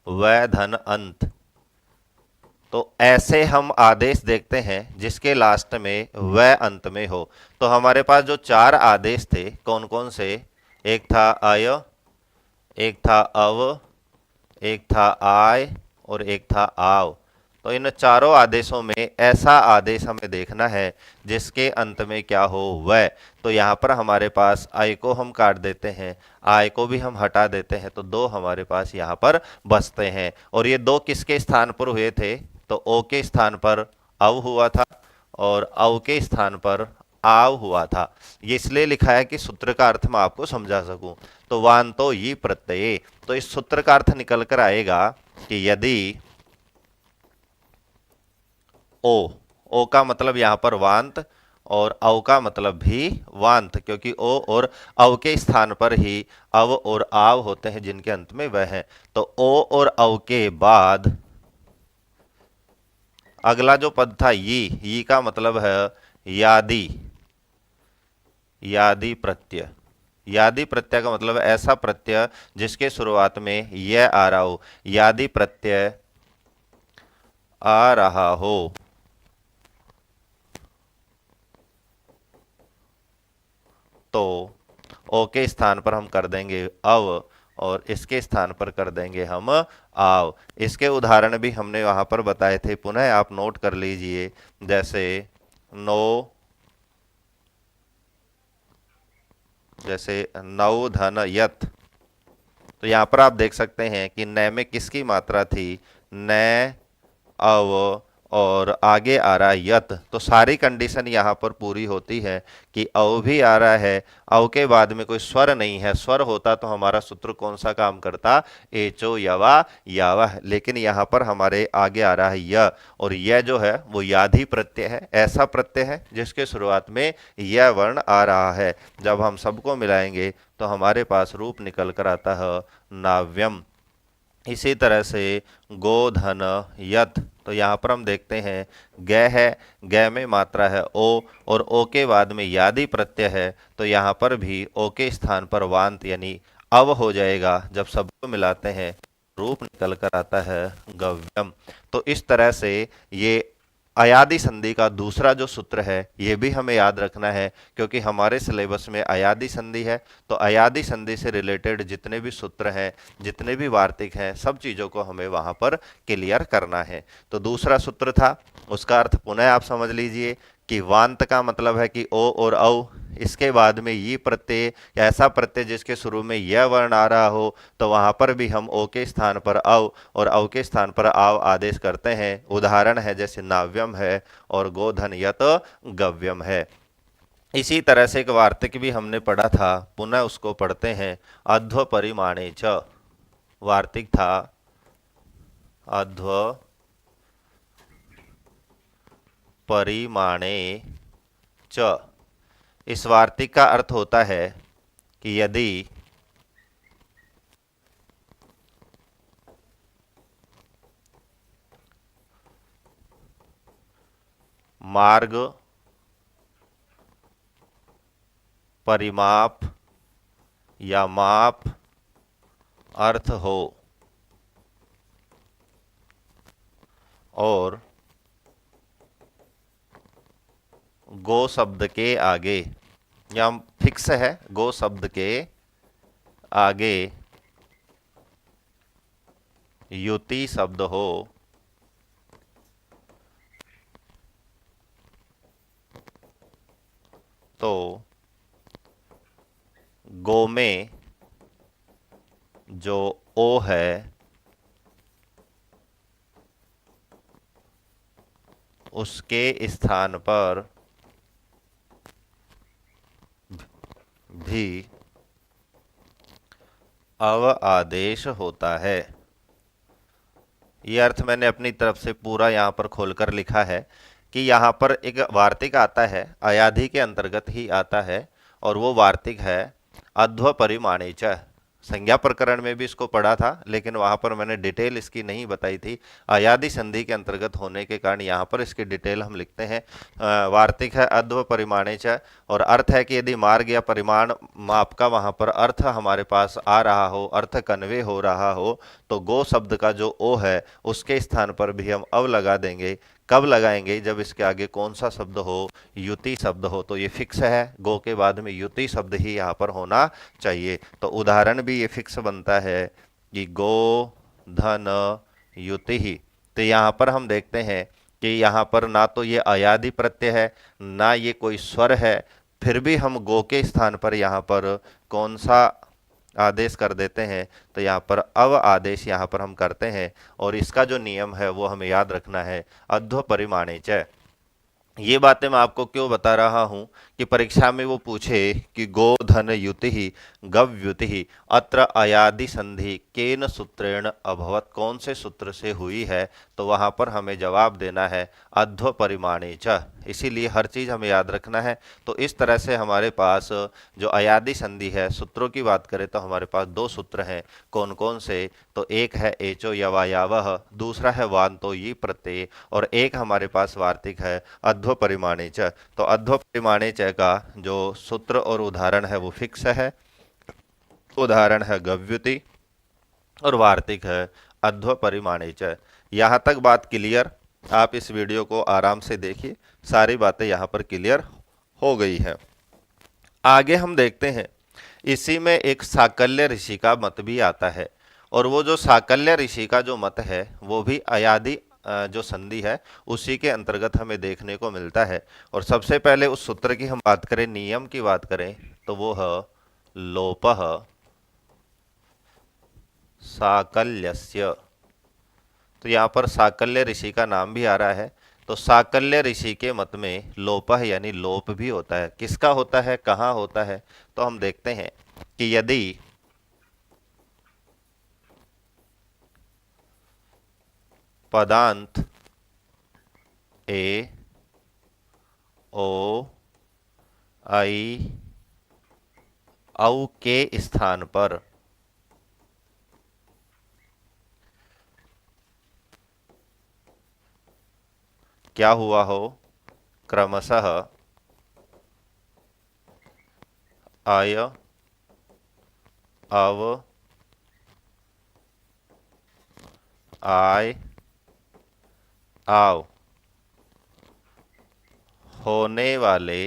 वै धन अंत। तो ऐसे हम आदेश देखते हैं जिसके लास्ट में वै अंत में हो। तो हमारे पास जो चार आदेश थे कौन कौन से, एक था अय, एक था अव, एक था आय और एक था आव। तो इन चारों आदेशों में ऐसा आदेश हमें देखना है जिसके अंत में क्या हो, वह। तो यहाँ पर हमारे पास आय को हम काट देते हैं, आय को भी हम हटा देते हैं, तो दो हमारे पास यहाँ पर बचते हैं। और ये दो किसके स्थान पर हुए थे, तो ओ के स्थान पर अव हुआ था और अव के स्थान पर आव हुआ था। ये इसलिए लिखा है कि सूत्र का अर्थ मैं आपको समझा सकूं। तो वांतो ये प्रत्यय, तो इस सूत्र का अर्थ निकल कर आएगा कि यदि ओ का मतलब यहां पर वांत और अव का मतलब भी वांत, क्योंकि ओ और अव के स्थान पर ही अव और आव होते हैं जिनके अंत में वह है। तो ओ और अव के बाद अगला जो पद था ये का मतलब है यादि, यादि प्रत्यय। यादि प्रत्यय का मतलब ऐसा प्रत्यय जिसके शुरुआत में यह आ रहा हो, यादि प्रत्यय आ रहा हो। तो ओ के स्थान पर हम कर देंगे अव और इसके स्थान पर कर देंगे हम आव। इसके उदाहरण भी हमने वहां पर बताए थे, पुनः आप नोट कर लीजिए। जैसे नो, जैसे नौ धन यत। तो यहां पर आप देख सकते हैं कि न में किसकी मात्रा थी, न, अव और आगे आ रहा है यत। तो सारी कंडीशन यहाँ पर पूरी होती है कि अव भी आ रहा है, अव के बाद में कोई स्वर नहीं है। स्वर होता तो हमारा सूत्र कौन सा काम करता, एचो यवा यावा। लेकिन यहाँ पर हमारे आगे आ रहा है य, और यह जो है वो याधि प्रत्यय है, ऐसा प्रत्यय है जिसके शुरुआत में यह वर्ण आ रहा है। जब हम सबको मिलाएंगे तो हमारे पास रूप निकल कर आता है नाव्यम। इसी तरह से गोधन यत। तो यहाँ पर हम देखते हैं ग है, ग में मात्रा है ओ और ओ के बाद में यादि प्रत्यय है। तो यहाँ पर भी ओ के स्थान पर वांत यानी अव हो जाएगा। जब सबको मिलाते हैं रूप निकल कर आता है गव्यम। तो इस तरह से ये अयादि संधि का दूसरा जो सूत्र है ये भी हमें याद रखना है, क्योंकि हमारे सिलेबस में अयादि संधि है। तो अयादि संधि से रिलेटेड जितने भी सूत्र हैं, जितने भी वार्तिक हैं, सब चीज़ों को हमें वहां पर क्लियर करना है। तो दूसरा सूत्र था, उसका अर्थ पुनः आप समझ लीजिए कि वांत का मतलब है कि ओ और औ, इसके बाद में ये प्रत्यय या ऐसा प्रत्यय जिसके शुरू में यह वर्ण आ रहा हो, तो वहां पर भी हम ओ के स्थान पर अव और अव के स्थान पर आव आदेश करते हैं। उदाहरण है जैसे नाव्यम है और गोधन यत गव्यम है। इसी तरह से एक वार्तिक भी हमने पढ़ा था, पुनः उसको पढ़ते हैं। अध्व परिमाणे च, वार्तिक था अध्व परिमाणे च। इस वार्तिक का अर्थ होता है कि यदि मार्ग, परिमाप या माप अर्थ हो और गो शब्द के आगे, या फिक्स है गो शब्द के आगे युति शब्द हो, तो गो में जो ओ है उसके स्थान पर भी अव आदेश होता है। यह अर्थ मैंने अपनी तरफ से पूरा यहाँ पर खोलकर लिखा है कि यहाँ पर एक वार्तिक आता है, अयाधि के अंतर्गत ही आता है, और वो वार्तिक है अध्व परिमाणे च। संज्ञा प्रकरण में भी इसको पढ़ा था, लेकिन वहां पर मैंने डिटेल इसकी नहीं बताई थी। अयादि संधि के अंतर्गत होने के कारण यहाँ पर इसकी डिटेल हम लिखते हैं। वार्तिक है अध्व परिमाणे च, और अर्थ है कि यदि मार्ग या परिमाण माप का वहां पर अर्थ हमारे पास आ रहा हो, अर्थ कन्वे हो रहा हो, तो गो शब्द का जो ओ है उसके स्थान पर भी हम अव लगा देंगे। कब लगाएंगे? जब इसके आगे कौन सा शब्द हो? युति शब्द हो। तो ये फिक्स है, गो के बाद में युति शब्द ही यहाँ पर होना चाहिए। तो उदाहरण भी ये फिक्स बनता है कि गो धन युति ही। तो यहाँ पर हम देखते हैं कि यहाँ पर ना तो ये अयादि प्रत्यय है, ना ये कोई स्वर है, फिर भी हम गो के स्थान पर यहाँ पर कौन सा आदेश कर देते हैं? तो यहाँ पर अव आदेश यहाँ पर हम करते हैं, और इसका जो नियम है वो हमें याद रखना है, अध्व परिमाणे च। ये बातें मैं आपको क्यों बता रहा हूं कि परीक्षा में वो पूछे कि गो धन युति ही गव्युति ही अत्र अयादि संधि केन सूत्रेण अभवत, कौन से सूत्र से हुई है? तो वहां पर हमें जवाब देना है अध्व परिमाणे च। इसीलिए हर चीज हमें याद रखना है। तो इस तरह से हमारे पास जो अयादि संधि है, सूत्रों की बात करें तो हमारे पास दो सूत्र हैं। कौन कौन से? तो एक है एचो यवायावह, दूसरा है वांतो यी प्रत्यय, और एक हमारे पास वार्तिक है अध्व परिमाणे च। तो अध्व परिमाणे च का जो सूत्र और उदाहरण है वो फिक्स है। उदाहरण है गव्युति और वार्तिक है अध्व परिमाणे च। यहाँ तक बात क्लियर? आप इस वीडियो को आराम से देखिए, सारी बातें यहाँ पर क्लियर हो गई है। आगे हम देखते हैं, इसी में एक साकल्य ऋषि का मत भी आता है, और वो जो साकल्य ऋषि का जो मत है वो भी अयादि जो संधि है उसी के अंतर्गत हमें देखने को मिलता है। और सबसे पहले उस सूत्र की हम बात करें, नियम की बात करें, तो वो है लोपः साकल्यस्य। तो यहाँ पर साकल्य ऋषि का नाम भी आ रहा है। तो साकल्य ऋषि के मत में लोपः यानी लोप भी होता है। किसका होता है, कहाँ होता है? तो हम देखते हैं कि यदि पदांत ए ओ आई औ के स्थान पर क्या हुआ हो? क्रमशः आय अव आय आव होने वाले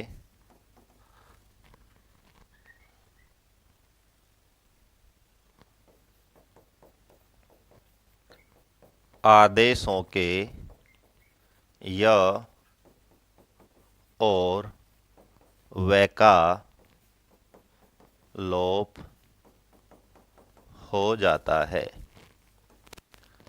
आदेशों के य और व का लोप हो जाता है।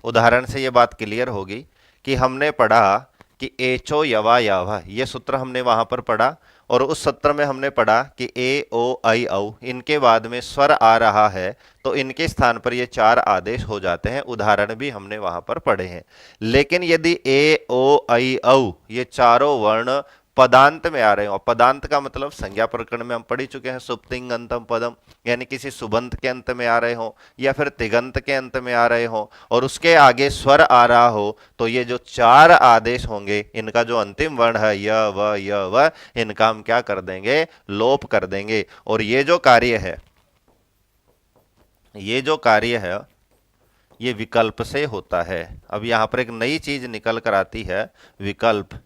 उदाहरण से ये बात क्लियर होगी कि हमने पढ़ा कि एचो यवा यावा, ये सूत्र हमने वहां पर पढ़ा, और उस सूत्र में हमने पढ़ा कि ए ओ आई औ, इनके बाद में स्वर आ रहा है तो इनके स्थान पर ये चार आदेश हो जाते हैं। उदाहरण भी हमने वहां पर पढ़े हैं। लेकिन यदि ए ओ आई औ ये चारों वर्ण पदांत में आ रहे हो, पदांत का मतलब संज्ञा प्रकरण में हम पढ़ चुके हैं, सुप्तिंग अंतम पदम, यानी किसी सुबंत के अंत में आ रहे हो या फिर तिगंत के अंत में आ रहे हो, और उसके आगे स्वर आ रहा हो, तो ये जो चार आदेश होंगे इनका जो अंतिम वर्ण है य व, इनका हम क्या कर देंगे? लोप कर देंगे। और ये जो कार्य है, ये विकल्प से होता है। अब यहां पर एक नई चीज निकल कर आती है, विकल्प।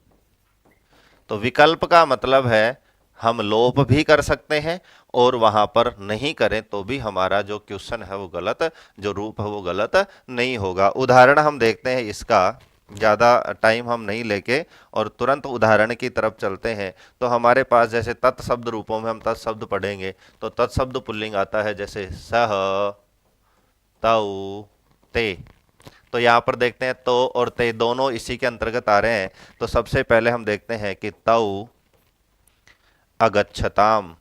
तो विकल्प का मतलब है हम लोप भी कर सकते हैं, और वहां पर नहीं करें तो भी हमारा जो क्वेश्चन है वो गलत, जो रूप है वो गलत नहीं होगा। उदाहरण हम देखते हैं इसका, ज़्यादा टाइम हम नहीं लेके और तुरंत उदाहरण की तरफ चलते हैं। तो हमारे पास जैसे तत्शब्द रूपों में हम तत्शब्द पढ़ेंगे, तो तत्शब्द पुल्लिंग आता है जैसे सह, तौ, ते। तो यहाँ पर देखते हैं तो और ते दोनों इसी के अंतर्गत आ रहे हैं। तो सबसे पहले हम देखते हैं कि तौ अगच्छताम,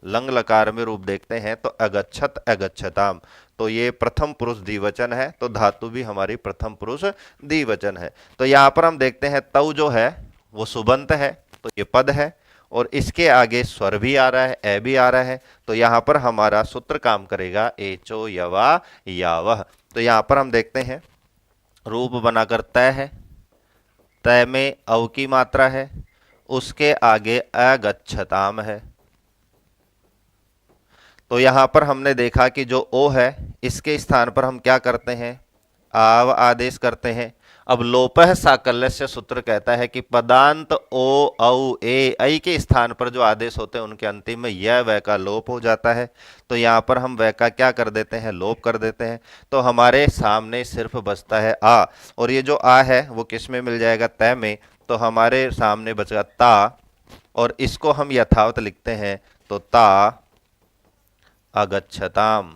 लंग लकार में रूप देखते हैं तो अगच्छत अगच्छताम, तो ये प्रथम पुरुष द्विवचन है, तो धातु भी हमारी प्रथम पुरुष द्विवचन है। तो यहाँ पर हम देखते हैं तौ जो है वो सुबंत है, तो ये पद है, और इसके आगे स्वर भी आ रहा है, ए भी आ रहा है, तो यहां पर हमारा सूत्र काम करेगा एचो यवा यावह। तो यहां पर हम देखते हैं रूप बनाकर तय है, तय में अव की मात्रा है, उसके आगे अगच्छताम है। तो यहां पर हमने देखा कि जो ओ है इसके स्थान पर हम क्या करते हैं, आव आदेश करते हैं। अब लोपः साकल्यस्य सूत्र कहता है कि पदांत ओ औ ए ऐ के स्थान पर जो आदेश होते हैं उनके अंतिम में यह वह का लोप हो जाता है। तो यहां पर हम वह का क्या कर देते हैं, लोप कर देते हैं। तो हमारे सामने सिर्फ बचता है आ, और ये जो आ है वो किस में मिल जाएगा, तय में। तो हमारे सामने बचेगा ता, और इसको हम यथावत लिखते हैं तो ता अगच्छताम।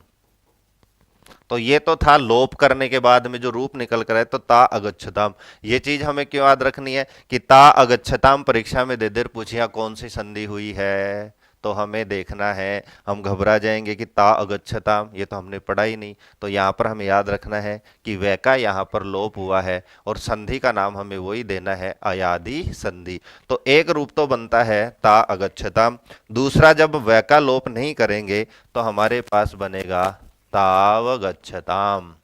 तो ये तो था लोप करने के बाद में जो रूप निकल कर है, तो ता अगच्छताम। ये चीज हमें क्यों याद रखनी है कि ता अगच्छताम परीक्षा में दे देर पूछिया कौन सी संधि हुई है, तो हमें देखना है, हम घबरा जाएंगे कि ता अगच्छताम, ये तो हमने पढ़ा ही नहीं। तो यहाँ पर हमें याद रखना है कि वै का यहाँ पर लोप हुआ है और संधि का नाम हमें वही देना है, अयादि संधि। तो एक रूप तो बनता है ता अगच्छताम। दूसरा, जब वै का लोप नहीं करेंगे तो हमारे पास बनेगा तावगच्छताम।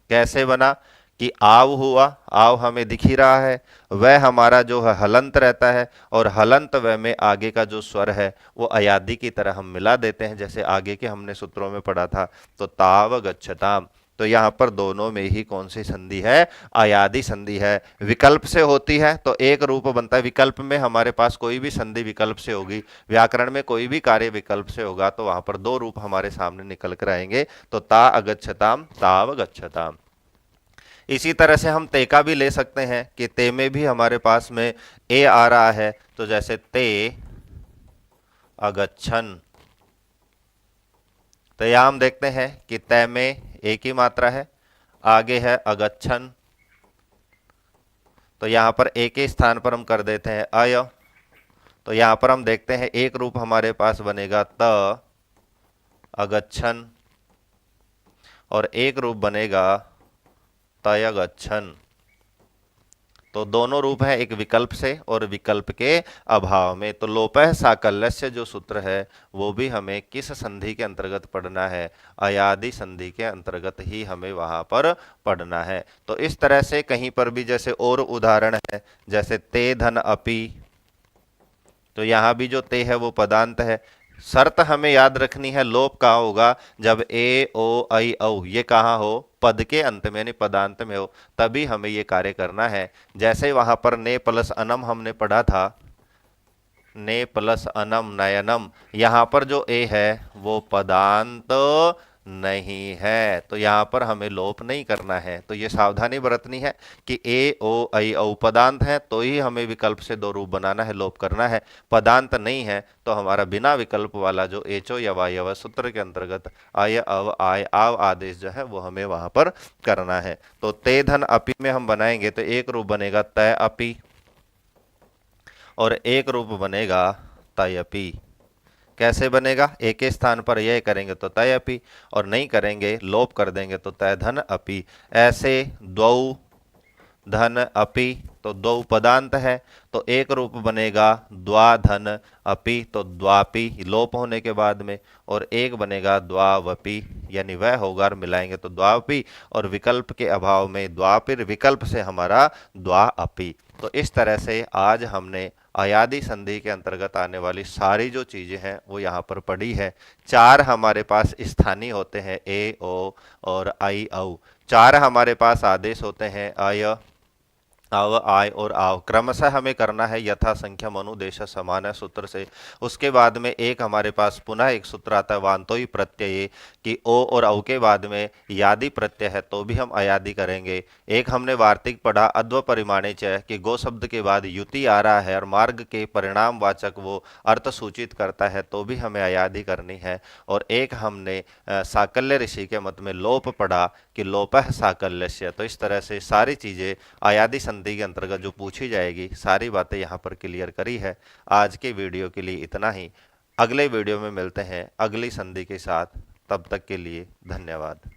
कैसे बना कि आव हुआ, आव हमें दिख ही रहा है, वह हमारा जो है हलंत रहता है, और हलंत वह में आगे का जो स्वर है वो अयादि की तरह हम मिला देते हैं, जैसे आगे के हमने सूत्रों में पढ़ा था। तो तावगच्छताम, तो यहां पर दोनों में ही कौन सी संधि है, अयादि संधि है। विकल्प से होती है तो एक रूप बनता है, विकल्प में हमारे पास कोई भी संधि विकल्प से होगी, व्याकरण में कोई भी कार्य विकल्प से होगा, तो वहां पर दो रूप हमारे सामने निकल कर आएंगे, तो ता अगच्छताम तावगच्छताम। इसी तरह से हम ते का भी ले सकते हैं कि ते में भी हमारे पास में ए आ रहा है, तो जैसे ते अगच्छन। तो यहां हम देखते हैं कि तय में एक ही मात्रा है, आगे है अगच्छन, तो यहां पर एक के स्थान पर हम कर देते हैं अय। तो यहां पर हम देखते हैं एक रूप हमारे पास बनेगा त अगच्छन, और एक रूप बनेगा तयगच्छन। तो दोनों रूप हैं, एक विकल्प से और विकल्प के अभाव में। तो लोपः साकल्यस्य जो सूत्र है वो भी हमें किस संधि के अंतर्गत पढ़ना है, अयादि संधि के अंतर्गत ही हमें वहां पर पढ़ना है। तो इस तरह से कहीं पर भी जैसे और उदाहरण है, जैसे ते धन अपि, तो यहां भी जो ते है वो पदांत है। शर्त हमें याद रखनी है, लोप कहाँ होगा, जब ए ओ ऐ औ ये कहाँ हो, पद के अंत में यानी पदांत में हो, तभी हमें ये कार्य करना है। जैसे वहां पर ने प्लस अनम हमने पढ़ा था, ने प्लस अनम नयनम, यहां पर जो ए है वो पदांत नहीं है, तो यहां पर हमें लोप नहीं करना है। तो ये सावधानी बरतनी है कि ए ओ ऐ औ पदांत है तो ही हमें विकल्प से दो रूप बनाना है, लोप करना है। पदांत नहीं है तो हमारा बिना विकल्प वाला जो एचो यवा यव सूत्र के अंतर्गत आय अव आय आव आदेश जो है वो हमें वहां पर करना है। तो ते धन अपि में हम बनाएंगे तो एक रूप बनेगा तय अपि, और एक रूप बनेगा तयपि। कैसे बनेगा, एक के स्थान पर यह करेंगे तो तय अपि, और नहीं करेंगे लोप कर देंगे तो तय धन अपि। ऐसे द्वौ धन अपि, तो दो पदांत है तो एक रूप बनेगा द्वा धन अपि, तो द्वापि लोप होने के बाद में, और एक बनेगा द्वावपि, यानी वह होगा मिलाएंगे तो द्वापि, और विकल्प के अभाव में द्वापिर, विकल्प से हमारा द्वा अपि। तो इस तरह से आज हमने अयादि संधि के अंतर्गत आने वाली सारी जो चीजें हैं वो यहाँ पर पढ़ी है। चार हमारे पास स्थानीय होते हैं, ए ओ और आई औ। चार हमारे पास आदेश होते हैं, अय अव आय और आव। क्रमशः हमें करना है यथा संख्या मनुदेश समान सूत्र से। उसके बाद में एक हमारे पास पुनः एक सूत्र आता है वान्तोई प्रत्यय, कि ओ और औ के बाद में यादि प्रत्यय है तो भी हम अयादि करेंगे। एक हमने वार्तिक पढ़ा अद्व परिमाणे च, कि गो शब्द के बाद युति आ रहा है और मार्ग के परिणाम वाचक वो अर्थ सूचित करता है तो भी हमें अयादि करनी है। और एक हमने साकल्य ऋषि के मत में लोप पढ़ा कि लोपः साकल्यस्य। तो इस तरह से सारी चीजें अयादि संधि के अंतर्गत जो पूछी जाएगी सारी बातें यहाँ पर क्लियर करी है। आज के वीडियो के लिए इतना ही, अगले वीडियो में मिलते हैं अगली संधि के साथ, तब तक के लिए धन्यवाद।